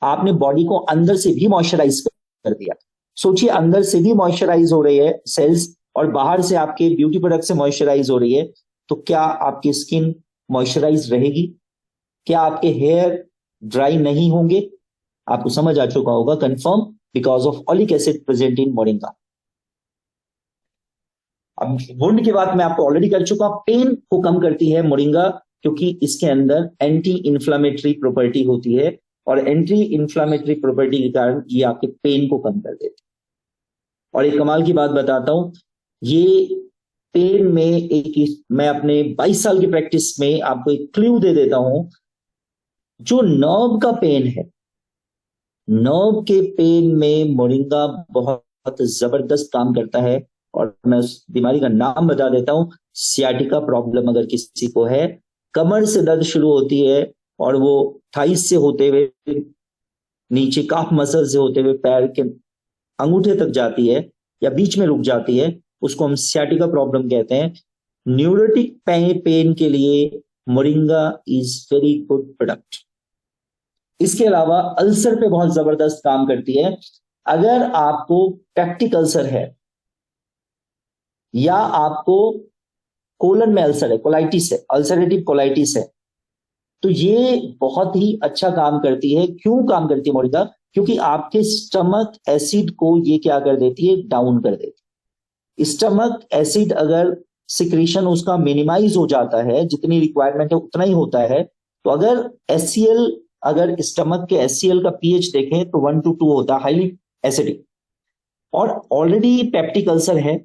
आपने बॉडी को अंदर से भी मॉइस्चराइज कर दिया। सोचिए अंदर से भी मॉइस्चराइज हो रही है सेल्स और बाहर से आपके ब्यूटी प्रोडक्ट से मॉइस्चराइज हो रही है, तो क्या आपकी स्किन मॉइस्चराइज रहेगी? क्या आपके हेयर ड्राई नहीं होंगे? आपको समझ आ चुका होगा confirm, because of oleic acid present in moringa. अब वुंड की बात मैं आपको ऑलरेडी कर चुका। पेन को कम करती है मोरिंगा क्योंकि इसके अंदर एंटी इंफ्लामेटरी प्रॉपर्टी होती है, और एंटी इंफ्लामेटरी प्रॉपर्टी के कारण ये आपके पेन को कम कर देती है। और एक कमाल की बात बताता हूं, ये पेन में मैं अपने 22 साल की प्रैक्टिस में आपको एक क्लू दे देता हूं। जो नर्व का पेन है, नर्व के पेन में मोरिंगा बहुत जबरदस्त काम करता है। और मैं उस बीमारी का नाम बता देता हूं, सियाटिका प्रॉब्लम अगर किसी को है, कमर से दर्द शुरू होती है और वो थाइस से होते हुए नीचे काफ मसल से होते हुए पैर के अंगूठे तक जाती है या बीच में रुक जाती है, उसको हम सियाटिका प्रॉब्लम कहते हैं। न्यूरोटिक पेन के लिए moringa is very good product. इसके अलावा अल्सर पे बहुत जबरदस्त काम करती है। अगर आपको पेप्टिक अल्सर है या आपको कोलन में अल्सर है, कोलाइटिस है, अल्सरेटिव कोलाइटिस है, तो ये बहुत ही अच्छा काम करती है। क्यों काम करती है मोरिंगा? क्योंकि आपके स्टमक एसिड को ये क्या कर देती है, डाउन कर देती है। स्टमक एसिड अगर सिक्रीशन उसका मिनिमाइज हो जाता है, जितनी रिक्वायरमेंट है उतना ही होता है। तो अगर एससीएल, अगर स्टमक के एससीएल का पीएच देखें तो 1 to 2 होता है, हाईली एसिडिक। और ऑलरेडी पेप्टिक अल्सर है,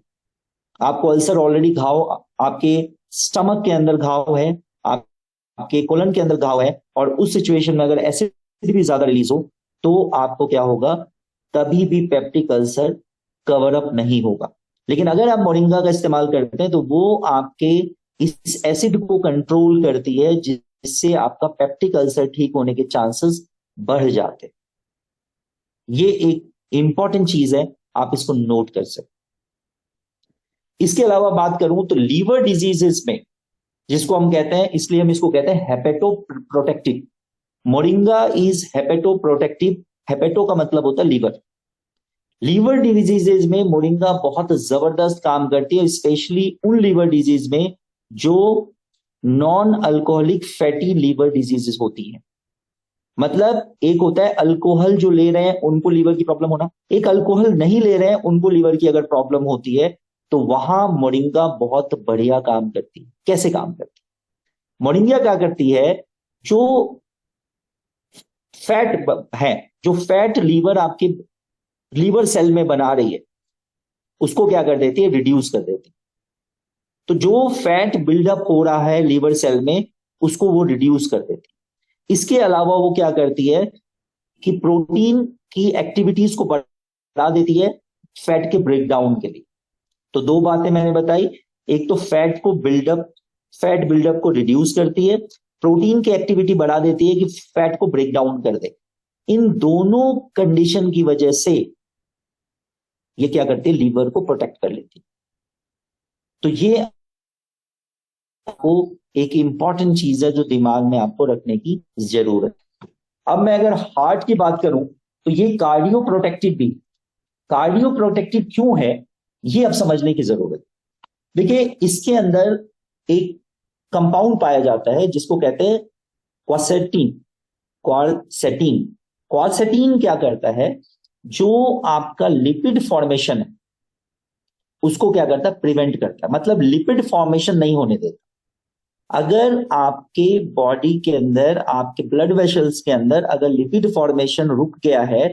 आपको अल्सर ऑलरेडी घाव, आपके स्टमक के अंदर घाव है, आपके कोलन के अंदर घाव है, और उस सिचुएशन में अगर एसिड भी ज्यादा रिलीज हो तो आपको क्या होगा, कभी भी पेप्टिक अल्सर कवर अप नहीं होगा। लेकिन अगर आप मोरिंगा का इस्तेमाल करते हैं तो वो आपके इस एसिड को कंट्रोल करती है, जिससे आपका पेप्टिक अल्सर ठीक होने के चांसेस बढ़ जाते हैं। ये एक इंपॉर्टेंट चीज है, आप इसको नोट कर सकते। इसके अलावा बात करूं तो लीवर डिजीजेस में, जिसको हम कहते हैं, इसलिए हम इसको कहते हैं hepato protective. Moringa is hepato protective. Hepato का मतलब होता है लीवर। लीवर डिजीजेज में मोरिंगा बहुत जबरदस्त काम करती है, स्पेशली उन लीवर डिजीज में जो non alcoholic fatty liver diseases होती हैं। मतलब एक होता है अल्कोहल जो ले रहे हैं उनको लीवर की प्रॉब्लम होना, एक अल्कोहल नहीं ले रहे हैं उनको लीवर की अगर प्रॉब्लम होती है, तो वहां मोरिंगा बहुत बढ़िया काम करती है। कैसे काम करती है मोरिंगा? क्या करती है, जो फैट है, जो फैट लीवर आपके लीवर सेल में बना रही है, उसको क्या कर देती है, रिड्यूस कर देती है। तो जो फैट बिल्डअप हो रहा है लीवर सेल में, उसको वो रिड्यूस कर देती है। इसके अलावा वो क्या करती है कि प्रोटीन की एक्टिविटीज को बढ़ा देती है फैट के ब्रेकडाउन के लिए। तो दो बातें मैंने बताई, एक तो फैट बिल्डअप को रिड्यूस करती है, प्रोटीन की एक्टिविटी बढ़ा देती है कि फैट को ब्रेक डाउन कर दे। इन दोनों कंडीशन की वजह से ये क्या करती है, लीवर को प्रोटेक्ट कर लेती है। तो ये आपको एक इंपॉर्टेंट चीज है जो दिमाग में आपको रखने की जरूरत है। अब मैं अगर हार्ट की बात करूं तो ये कार्डियो प्रोटेक्टिव भी, कार्डियो प्रोटेक्टिव क्यों है ये अब समझने की जरूरत है। देखिए, इसके अंदर एक कंपाउंड पाया जाता है जिसको कहते हैं क्वारसेटीन। क्वारसेटीन क्वारसेटीन क्या करता है, जो आपका लिपिड फॉर्मेशन है उसको क्या करता है, प्रिवेंट करता है। मतलब लिपिड फॉर्मेशन नहीं होने देता। अगर आपके बॉडी के अंदर, आपके ब्लड वेसल्स के अंदर अगर लिपिड फॉर्मेशन रुक गया है,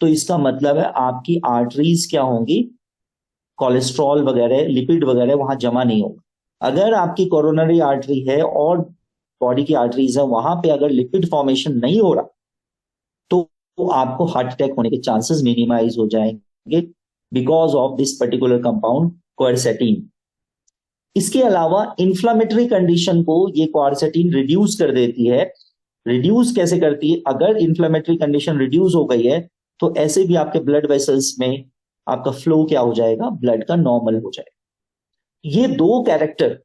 तो इसका मतलब है आपकी आर्टरीज क्या होंगी, कोलेस्ट्रॉल वगैरह, लिपिड वगैरह वहां जमा नहीं होगा। अगर आपकी कोरोनरी आर्टरी है और बॉडी की आर्टरीज है, वहां पे अगर लिपिड फॉर्मेशन नहीं हो रहा तो आपको हार्ट अटैक होने के चांसेस मिनिमाइज हो जाएंगे because of this particular compound quercetin. इसके अलावा इंफ्लामेटरी कंडीशन को ये क्वारसेटीन रिड्यूस कर देती है। रिड्यूस कैसे करती है, अगर इंफ्लामेटरी कंडीशन रिड्यूस हो गई है तो ऐसे भी आपके ब्लड वेसल्स में आपका फ्लो क्या हो जाएगा, ब्लड का नॉर्मल हो जाएगा। ये दो कैरेक्टर,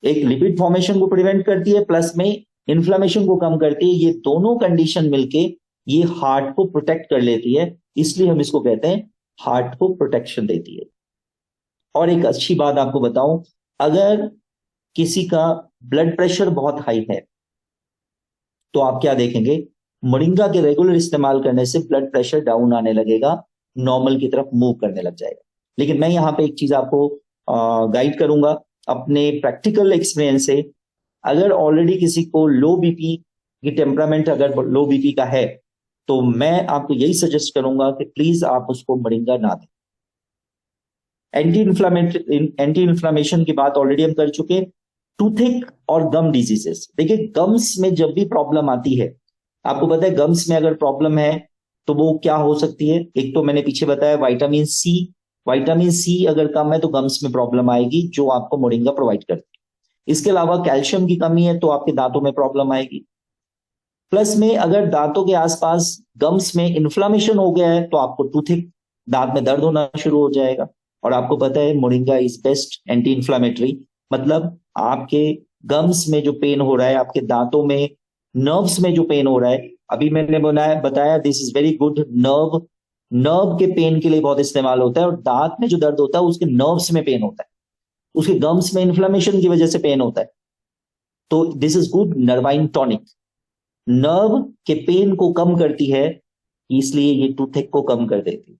एक लिपिड फॉर्मेशन को प्रिवेंट करती है प्लस में इन्फ्लेमेशन को कम करती है, ये दोनों कंडीशन मिलके ये हार्ट को प्रोटेक्ट कर लेती है। इसलिए हम इसको कहते हैं हार्ट को प्रोटेक्शन देती है। और एक अच्छी बात आपको बताऊं, अगर किसी का ब्लड प्रेशर बहुत हाई है तो आप क्या देखेंगे, मोरिंगा के रेगुलर इस्तेमाल करने से ब्लड प्रेशर डाउन आने लगेगा, नॉर्मल की तरफ मूव करने लग जाएगा। लेकिन मैं यहां पे एक चीज आपको गाइड करूंगा अपने प्रैक्टिकल एक्सपीरियंस से। अगर ऑलरेडी किसी को लो बीपी की टेम्परामेंट, अगर लो बीपी का है, तो मैं आपको यही सजेस्ट करूंगा कि प्लीज आप उसको मोरिंगा ना दें। एंटी इन्फ्लामेशन की बात ऑलरेडी हम कर चुके। टूथिक और गम डिजीजेस, देखिए गम्स में जब भी प्रॉब्लम आती है, आपको पता है गम्स में अगर प्रॉब्लम है तो वो क्या हो सकती है? एक तो मैंने पीछे बताया विटामिन सी। विटामिन सी अगर कम है तो गम्स में प्रॉब्लम आएगी, जो आपको मोरिंगा प्रोवाइड करती है। इसके अलावा कैल्शियम की कमी है तो आपके दांतों में प्रॉब्लम आएगी। प्लस में अगर दांतों के आसपास गम्स में इन्फ्लामेशन हो गया है तो आपको टूथिक, दांत में दर्द होना शुरू हो जाएगा। और आपको पता है moringa is best anti inflammatory, मतलब आपके गम्स में जो पेन हो रहा है, आपके दांतों में, नर्व्स में जो पेन हो रहा है, अभी मैंने बताया this is very good nerve. Nerve के पेन के लिए बहुत इस्तेमाल होता है, और दांत में जो दर्द होता है उसके नर्व्स में पेन होता है, उसके गम्स में इन्फ्लामेशन की वजह से पेन होता है। तो this is good nervine tonic, nerve के पेन को कम करती है, इसलिए ये टूथेक को कम कर देती है।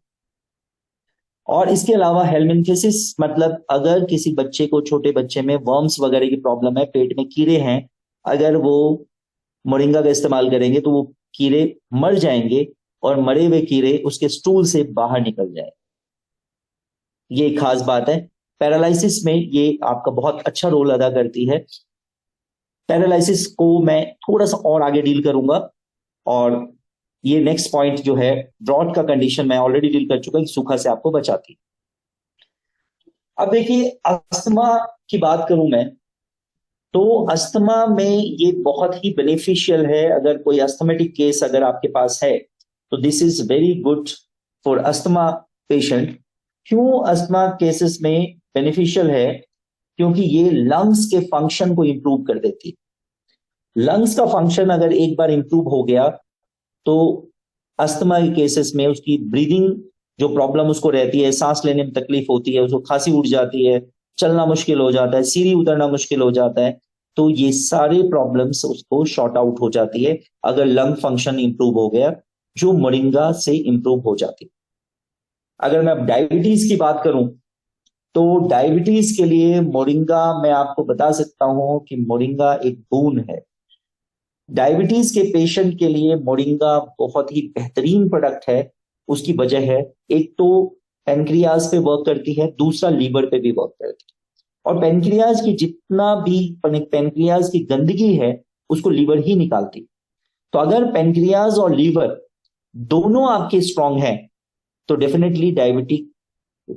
और इसके अलावा हेलमिंथेसिस, मतलब अगर किसी बच्चे को, छोटे बच्चे में वर्म्स वगैरह की प्रॉब्लम है, पेट में कीड़े हैं, अगर वो मोरिंगा का इस्तेमाल करेंगे तो वो कीड़े मर जाएंगे, और मरे हुए कीड़े उसके स्टूल से बाहर निकल जाए। ये एक खास बात है। पैरालिसिस में ये आपका बहुत अच्छा रोल अदा करती है। पैरालिसिस को मैं थोड़ा सा और आगे डील करूंगा, और ये नेक्स्ट पॉइंट जो है, ड्रॉट का कंडीशन मैं ऑलरेडी डील कर चुका, कि सूखा से आपको बचाती है। अब देखिए, अस्थमा की बात करूं मैं, तो अस्थमा में ये बहुत ही बेनिफिशियल है। अगर कोई अस्थमेटिक केस अगर आपके पास है तो this is very good for asthma patient. क्यों अस्थमा केसेस में बेनिफिशियल है? क्योंकि ये लंग्स के फंक्शन को इंप्रूव कर देती है। लंग्स का फंक्शन अगर एक बार इंप्रूव हो गया तो अस्थमा के केसेस में उसकी ब्रीदिंग जो प्रॉब्लम उसको रहती है, सांस लेने में तकलीफ होती है, उसको खांसी उठ जाती है, चलना मुश्किल हो जाता है, सीढ़ी उतरना मुश्किल हो जाता है, तो ये सारे प्रॉब्लम्स उसको शॉर्ट आउट हो जाती है अगर लंग फंक्शन इंप्रूव हो गया, जो मोरिंगा से इंप्रूव हो जाती है। अगर मैं डायबिटीज की बात करूं, तो डायबिटीज के लिए मोरिंगा, मैं आपको बता सकता हूं कि मोरिंगा एक बून है। डायबिटीज के पेशेंट के लिए मोरिंगा बहुत ही बेहतरीन प्रोडक्ट है। उसकी वजह है, एक तो पेनक्रियाज पे वर्क करती है, दूसरा लीवर पे भी वर्क करती है। और पेनक्रियाज की जितना भी पेनक्रियाज की गंदगी है उसको लीवर ही निकालती है। तो अगर पेनक्रियाज और लीवर दोनों आपके स्ट्रांग हैं तो डेफिनेटली डायबिटिक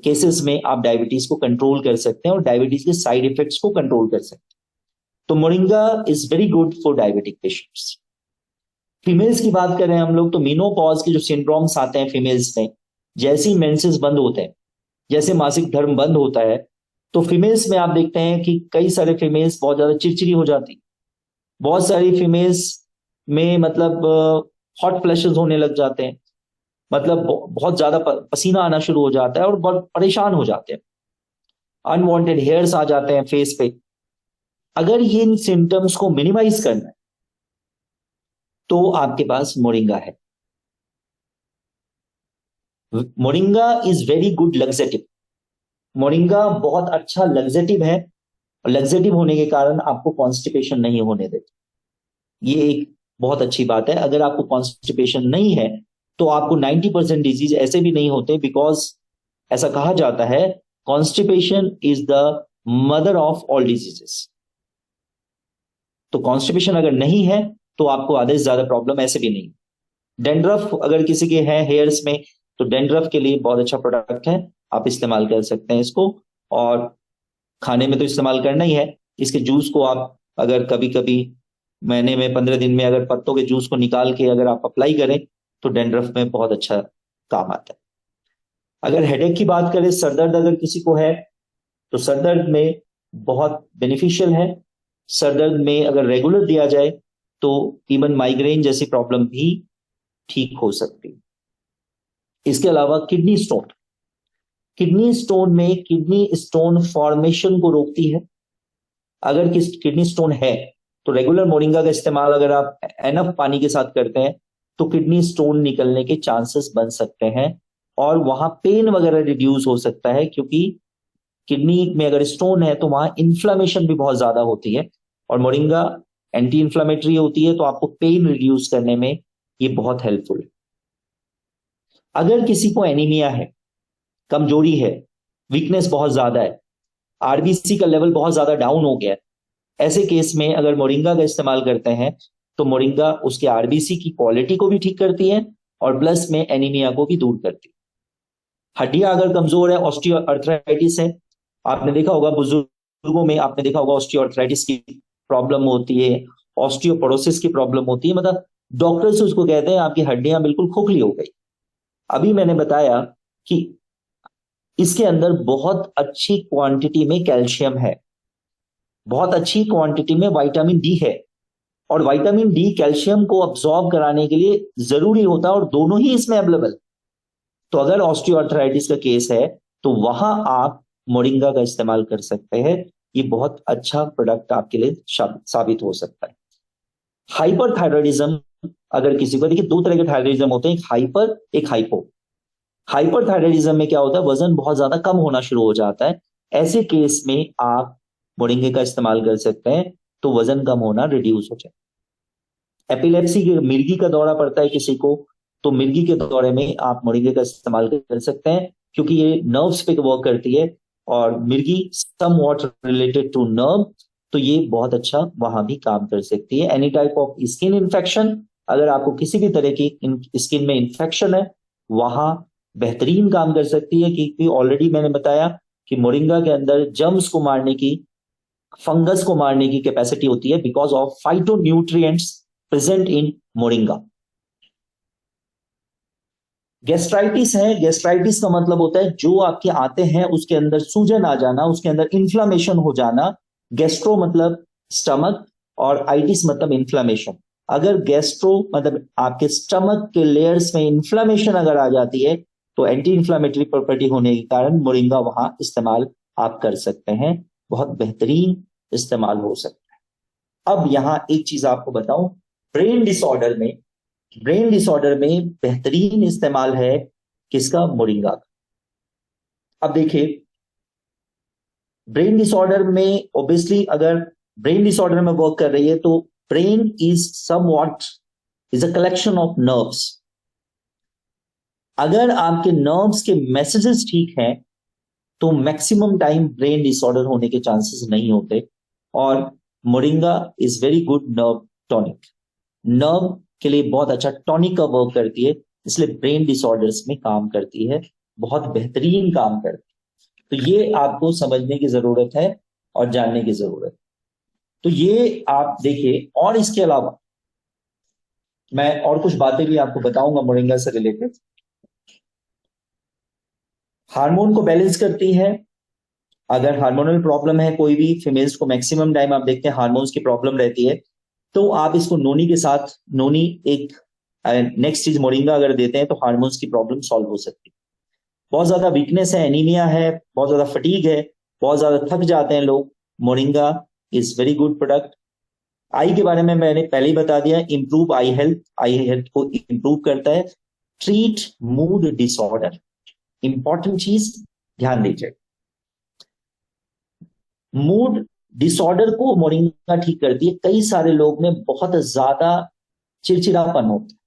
केसेस में आप डायबिटीज को कंट्रोल कर सकते हैं, और डायबिटीज के साइड इफेक्ट्स को कंट्रोल कर सकते हैं। तो moringa is very good for diabetic patients. Females की बात करें हम लोग, तो मीनोपॉज के जो सिंड्रोम्स आते हैं फीमेल्स में, जैसे ही मेंसेस बंद होते हैं, जैसे मासिक धर्म बंद होता है, तो फीमेल्स में आप देखते हैं कि कई सारे फीमेल्स बहुत ज्यादा चिड़चिड़ी हो जाती, बहुत सारी फीमेल्स में मतलब हॉट फ्लैशेस होने लग जाते हैं, मतलब बहुत ज्यादा पसीना आना शुरू हो जाता है, और बहुत परेशान हो जाते हैं, अनवांटेड हेयर्स आ जाते हैं फेस पे। अगर ये इन सिम्टम्स को मिनिमाइज करना है तो आपके पास मोरिंगा है। Moringa is very good laxative. Moringa बहुत अच्छा लग्जेटिव है, और लग्जेटिव होने के कारण आपको कॉन्स्टिपेशन नहीं होने देती। ये एक बहुत अच्छी बात है। अगर आपको कॉन्स्टिपेशन नहीं है तो आपको 90% डिजीज ऐसे भी नहीं होते, बिकॉज ऐसा कहा जाता है constipation is the mother of all diseases. तो कॉन्स्टिपेशन अगर नहीं है तो आपको आधे से ज्यादा प्रॉब्लम ऐसे भी नहीं। डेंड्रफ अगर किसी के है हेयर्स में, तो डेंड्रफ के लिए बहुत अच्छा प्रोडक्ट है, आप इस्तेमाल कर सकते हैं इसको। और खाने में तो इस्तेमाल करना ही है। इसके जूस को आप अगर कभी कभी महीने में 15 दिन में अगर पत्तों के जूस को निकाल के अगर आप अप्लाई करें तो डेंड्रफ में बहुत अच्छा काम आता है। अगर हेडेक की बात करें, सरदर्द अगर किसी को है तो सरदर्द में बहुत बेनिफिशियल है। सरदर्द में अगर रेगुलर दिया जाए तो इवन माइग्रेन जैसी प्रॉब्लम भी ठीक हो सकती है। इसके अलावा किडनी स्टोन, किडनी स्टोन में किडनी स्टोन फॉर्मेशन को रोकती है। अगर किस किडनी स्टोन है तो रेगुलर मोरिंगा का इस्तेमाल अगर आप एनफ पानी के साथ करते हैं तो किडनी स्टोन निकलने के चांसेस बन सकते हैं, और वहां पेन वगैरह रिड्यूस हो सकता है, क्योंकि किडनी में अगर स्टोन है तो वहां इन्फ्लामेशन भी बहुत ज्यादा होती है, और मोरिंगा एंटी इन्फ्लामेटरी होती है, तो आपको पेन रिड्यूस करने में ये बहुत हेल्पफुल है। अगर किसी को एनीमिया है, कमजोरी है, वीकनेस बहुत ज्यादा है, आरबीसी का लेवल बहुत ज्यादा डाउन हो गया है, ऐसे केस में अगर मोरिंगा का इस्तेमाल करते हैं तो मोरिंगा उसके आरबीसी की क्वालिटी को भी ठीक करती है, और प्लस में एनीमिया को भी दूर करती है। हड्डियां अगर कमजोर है, ऑस्टियोआर्थराइटिस है, आपने देखा होगा बुजुर्गों में, आपने देखा होगा ऑस्टियोआर्थराइटिस की प्रॉब्लम होती है, ऑस्टियोपोरोसिस की प्रॉब्लम होती है, मतलब डॉक्टर्स उसको कहते हैं आपकी हड्डियां बिल्कुल खोखली हो गई। अभी मैंने बताया कि इसके अंदर बहुत अच्छी क्वांटिटी में कैल्शियम है, बहुत अच्छी क्वांटिटी में विटामिन डी है, और विटामिन डी कैल्शियम को अब्सॉर्ब कराने के लिए जरूरी होता है, और दोनों ही इसमें अवेलेबल। तो अगर ऑस्टियोआर्थराइटिस का केस है तो वहां आप मोरिंगा का इस्तेमाल कर सकते हैं। ये बहुत अच्छा प्रोडक्ट आपके लिए साबित हो सकता है। हाइपरथायरॉयडिज्म अगर किसी को, देखिए दो तरह के थायरॉयडिज्म होते हैं, एक हाइपर एक हाइपो। हाइपरथायरॉयडिज्म में क्या होता है, वजन बहुत ज्यादा कम होना शुरू हो जाता है। ऐसे केस में आप मोरिंगे का इस्तेमाल कर सकते हैं, तो वजन कम होना रिड्यूस हो जाए। एपिलेप्सी की, मिर्गी का दौरा पड़ता है किसी को, तो मिर्गी के दौरे में आप मोरिंगे का इस्तेमाल कर सकते हैं, क्योंकि ये नर्व्स पे वर्क करती है, और मिर्गी somewhat related to nerve, तो ये बहुत अच्छा वहां भी काम कर सकती है। Any type of skin infection, अगर आपको किसी भी तरह की स्किन में इन्फेक्शन है, वहां बेहतरीन काम कर सकती है, क्योंकि ऑलरेडी मैंने बताया कि मोरिंगा के अंदर जर्म्स को मारने की, फंगस को मारने की कैपेसिटी होती है, because of phytonutrients present in moringa. Gastritis है, गैस्ट्राइटिस का मतलब होता है जो आपके आते हैं उसके अंदर सूजन आ जाना, उसके अंदर इन्फ्लामेशन हो जाना। गैस्ट्रो मतलब स्टमक, और आइटिस मतलब इन्फ्लामेशन। अगर गैस्ट्रो मतलब आपके स्टमक के लेयर्स में इन्फ्लामेशन अगर आ जाती है, तो एंटी इन्फ्लामेटरी प्रॉपर्टी होने के कारण मोरिंगा वहां इस्तेमाल आप कर सकते हैं, बहुत बेहतरीन इस्तेमाल हो सकता है। अब यहां एक चीज आपको बताऊं, ब्रेन डिसऑर्डर में, ब्रेन डिसऑर्डर में बेहतरीन इस्तेमाल है किसका, मोरिंगा का। अब देखिए, ब्रेन डिसऑर्डर में ऑब्वियसली अगर ब्रेन डिसऑर्डर में वर्क कर रही है, तो brain is somewhat, is a collection of nerves. अगर आपके नर्व्स के मैसेजेस ठीक हैं, तो मैक्सिमम टाइम ब्रेन डिसऑर्डर होने के चांसेस नहीं होते। और moringa is very good nerve tonic, nerve के लिए बहुत अच्छा टॉनिक का वर्क करती है, इसलिए ब्रेन डिसऑर्डर्स में काम करती है, बहुत बेहतरीन काम करती है। तो ये आपको समझने की जरूरत है और जानने की जरूरत है। तो ये आप देखिए, और इसके अलावा मैं और कुछ बातें भी आपको बताऊंगा मोरिंगा से रिलेटेड। हार्मोन को बैलेंस करती है। अगर हार्मोनल प्रॉब्लम है कोई भी, फीमेल्स को मैक्सिमम टाइम आप देखते हैं हार्मोन्स की प्रॉब्लम रहती है, तो आप इसको नोनी के साथ, नोनी एक नेक्स्ट चीज मोरिंगा अगर देते हैं, तो हार्मोन्स की प्रॉब्लम सॉल्व हो सकती है। बहुत ज्यादा वीकनेस है, एनीमिया है, बहुत ज्यादा फटीग है, बहुत ज्यादा थक जाते हैं लोग, moringa is very good product. Eye के बारे में मैंने पहले ही बता दिया, improve eye health, eye health को इंप्रूव करता है। ट्रीट मूड डिसऑर्डर, इंपॉर्टेंट चीज ध्यान दीजिए, मूड डिसऑर्डर को मोरिंगा ठीक करती है। कई सारे लोग में बहुत ज्यादा चिड़चिड़ापन होता है,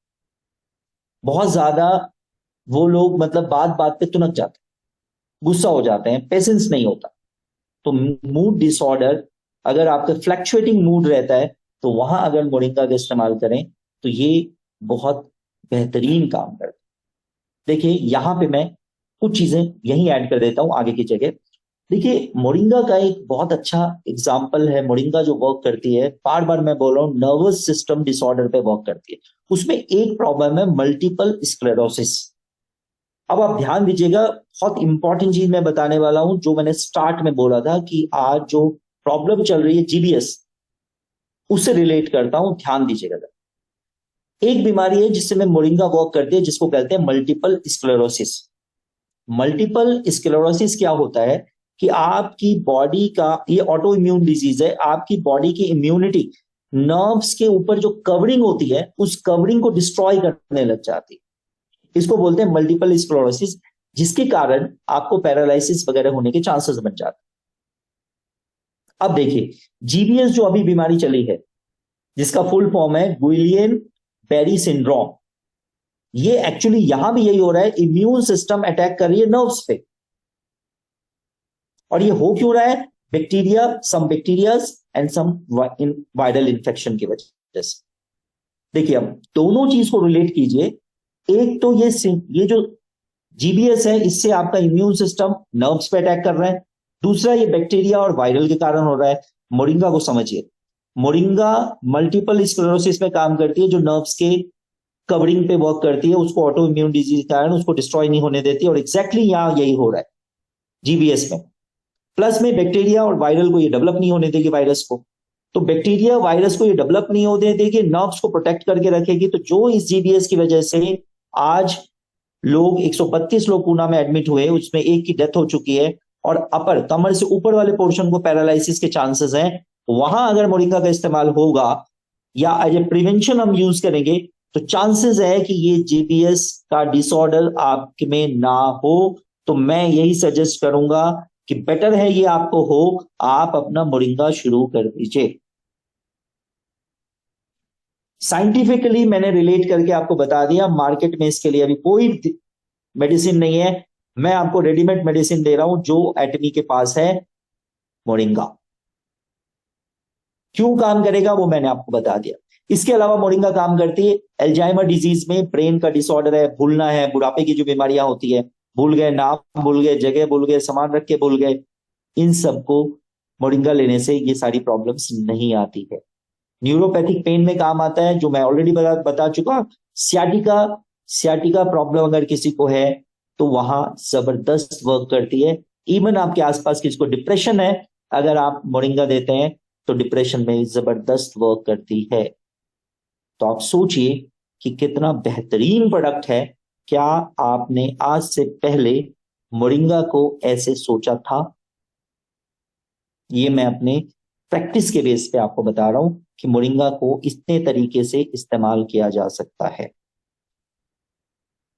बहुत ज्यादा वो लोग मतलब बात बात पे तुनक जाते हैं, गुस्सा हो जाते हैं, पेशेंस नहीं होता। तो मूड डिसऑर्डर, अगर आपका फ्लक्चुएटिंग मूड रहता है, तो वहां अगर मोरिंगा का इस्तेमाल करें, तो ये बहुत बेहतरीन काम करता है। देखिए यहां पे मैं कुछ चीजें यही ऐड कर देता हूं आगे की जगह। देखिए मोरिंगा का एक बहुत अच्छा एग्जाम्पल है, मोरिंगा जो वर्क करती है, बार बार मैं बोल रहा हूं, नर्वस सिस्टम डिसऑर्डर पे वर्क करती है। उसमें एक प्रॉब्लम है मल्टीपल स्क्लेरोसिस। अब आप ध्यान दीजिएगा, बहुत इंपॉर्टेंट चीज मैं बताने वाला हूं, जो मैंने स्टार्ट में बोला था कि आज जो प्रॉब्लम चल रही है जीबीएस, उससे रिलेट करता हूं, ध्यान दीजिएगा। एक बीमारी है जिससे में मोरिंगा वर्क करती है, जिसको कहते हैं मल्टीपल स्क्लेरोसिस। मल्टीपल स्क्लेरोसिस क्या होता है कि आपकी बॉडी का, ये ऑटो इम्यून डिजीज है, आपकी बॉडी की इम्यूनिटी नर्व्स के ऊपर जो कवरिंग होती है, उस कवरिंग को डिस्ट्रॉय करने लग जाती है। इसको बोलते हैं मल्टीपल स्क्लेरोसिस, जिसके कारण आपको पैरालिसिस वगैरह होने के चांसेस बन जाते हैं। अब देखिए, जीबीएस जो अभी बीमारी चली है, जिसका फुल फॉर्म है गुइलियन बेरी सिंड्रोम, ये एक्चुअली यहां भी यही हो रहा है, इम्यून सिस्टम अटैक कर रही है नर्व्स पे। और ये हो क्यों रहा है, bacteria, some bacterias and some viral infection की वजह से। देखिए अब दोनों चीज को रिलेट कीजिए, एक तो ये जो जीबीएस है, इससे आपका इम्यून सिस्टम नर्व्स पे अटैक कर रहा है। दूसरा, ये बैक्टीरिया और वायरल के कारण हो रहा है। मोरिंगा को समझिए, मोरिंगा मल्टीपल स्क्लेरोसिस में काम करती है, जो नर्व्स के कवरिंग पे वर्क करती है, उसको ऑटो इम्यून डिजीज के कारण उसको डिस्ट्रॉय नहीं होने देती, और एग्जैक्टली यहां यही हो रहा है जीबीएस में। प्लस में बैक्टीरिया और वायरल को ये डेवलप नहीं होने देगी, वायरस को। तो बैक्टीरिया वायरस को ये डेवलप नहीं होने देगी, नर्व्स को प्रोटेक्ट करके रखेगी। तो जो इस जीबीएस की वजह से आज लोग 132 लोग पूना में एडमिट हुए, उसमें एक की डेथ हो चुकी है, और अपर कमर से ऊपर वाले पोर्शन को पैरालिसिस के चांसेस हैं। वहां अगर मोरिंगा का इस्तेमाल होगा या एज ए प्रिवेंशन हम यूज करेंगे, तो चांसेस है कि ये जीबीएस का डिसऑर्डर आप में ना हो। तो मैं यही सजेस्ट करूंगा कि बेटर है ये आपको हो, आप अपना मोरिंगा शुरू कर दीजिए। साइंटिफिकली मैंने रिलेट करके आपको बता दिया, मार्केट में इसके लिए अभी कोई मेडिसिन नहीं है। मैं आपको रेडीमेड मेडिसिन दे रहा हूं जो एटमी के पास है, मोरिंगा। क्यों काम करेगा वो मैंने आपको बता दिया। इसके अलावा मोरिंगा काम करती है एल्जाइमर डिजीज में, ब्रेन का डिसऑर्डर है, भूलना है, बुढ़ापे की जो बीमारियां होती है, भूल गए नाम, भूल गए जगह, भूल गए सामान रख के भूल गए, इन सबको मोरिंगा लेने से ये सारी प्रॉब्लम्स नहीं आती है। न्यूरोपैथिक पेन में काम आता है, जो मैं ऑलरेडी बता चुका। सियाटिका सियाटिका प्रॉब्लम अगर किसी को है तो वहां जबरदस्त वर्क करती है। इवन आपके आसपास किसी को डिप्रेशन है, अगर आप मोरिंगा देते हैं तो डिप्रेशन में जबरदस्त वर्क करती है। तो आप सोचिए कि कितना बेहतरीन प्रोडक्ट है। क्या आपने आज से पहले मोरिंगा को ऐसे सोचा था? ये मैं अपने प्रैक्टिस के बेस पे आपको बता रहा हूं कि मोरिंगा को इतने तरीके से इस्तेमाल किया जा सकता है।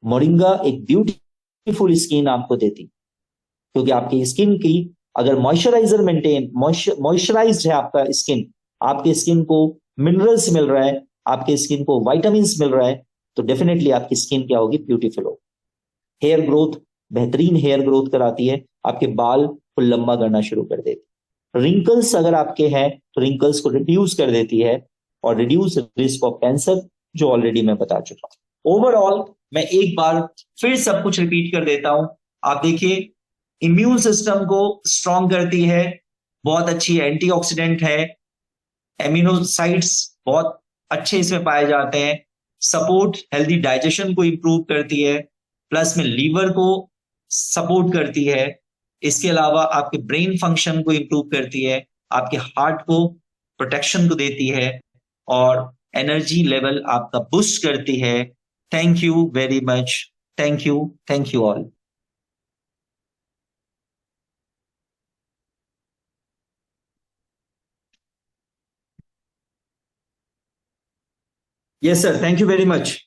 मोरिंगा एक ब्यूटीफुल स्किन आपको देती, क्योंकि आपकी स्किन की अगर मॉइस्चराइजर मेंटेन मॉइस्चराइज्ड है आपका स्किन, आपके स्किन को मिनरल्स मिल रहा है, आपके स्किन को वाइटामिन मिल रहा है, तो डेफिनेटली आपकी स्किन क्या होगी? ब्यूटीफुल होगी। हेयर ग्रोथ, बेहतरीन हेयर ग्रोथ कराती है, आपके बाल को लंबा करना शुरू कर देती है। रिंकल्स अगर आपके हैं तो रिंकल्स को रिड्यूस कर देती है, और रिड्यूस रिस्क ऑफ कैंसर, जो ऑलरेडी मैं बता चुका हूं। ओवरऑल मैं एक बार फिर सब कुछ रिपीट कर देता हूं। आप देखिए, इम्यून सिस्टम को स्ट्रांग करती है, बहुत अच्छी एंटीऑक्सीडेंट है, एमिनोसाइट्स बहुत अच्छे इसमें पाए जाते हैं, सपोर्ट हेल्दी डाइजेशन को इंप्रूव करती है, प्लस में लीवर को सपोर्ट करती है। इसके अलावा आपके ब्रेन फंक्शन को इंप्रूव करती है, आपके हार्ट को प्रोटेक्शन को देती है, और एनर्जी लेवल आपका बूस्ट करती है। Thank you very much. Thank you all. Yes sir, thank you very much.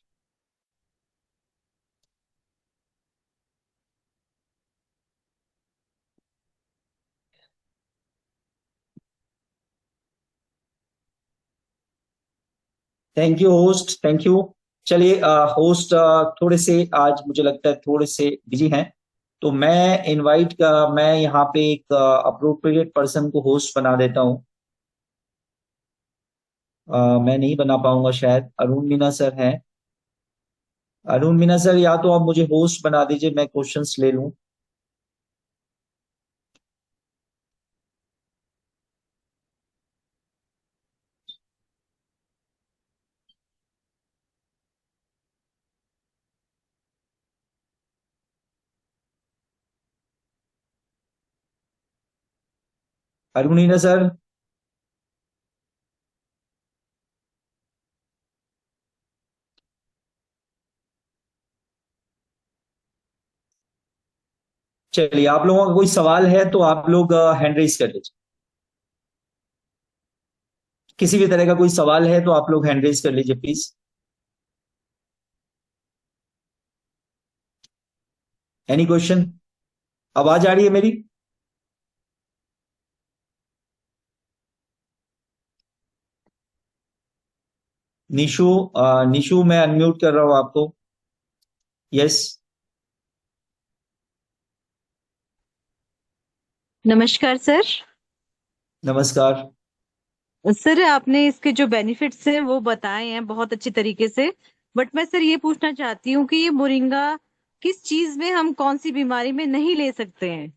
Thank you host, thank you. चलिए होस्ट थोड़े से आज मुझे लगता है थोड़े से बिजी हैं, तो मैं यहाँ पे एक अप्रोप्रिएट पर्सन को होस्ट बना देता हूँ। मैं नहीं बना पाऊंगा शायद, अरुण मीना सर हैं। अरुण मीना सर, या तो आप मुझे होस्ट बना दीजिए, मैं क्वेश्चंस ले लूं। अरुण मीना सर। चलिए, आप लोगों का कोई सवाल है तो आप लोग हैंड रेज कर लीजिए। किसी भी तरह का कोई सवाल है तो आप लोग हैंड रेज कर लीजिए प्लीज। Any question? आवाज आ रही है मेरी? निशु, निशु मैं अनम्यूट कर रहा हूं आपको। यस। नमस्कार सर। नमस्कार। सर आपने इसके जो बेनिफिट्स हैं वो बताए हैं बहुत अच्छी तरीके से। बट मैं सर ये पूछना चाहती हूँ कि ये मोरिंगा किस चीज में हम कौन सी बीमारी में नहीं ले सकते हैं।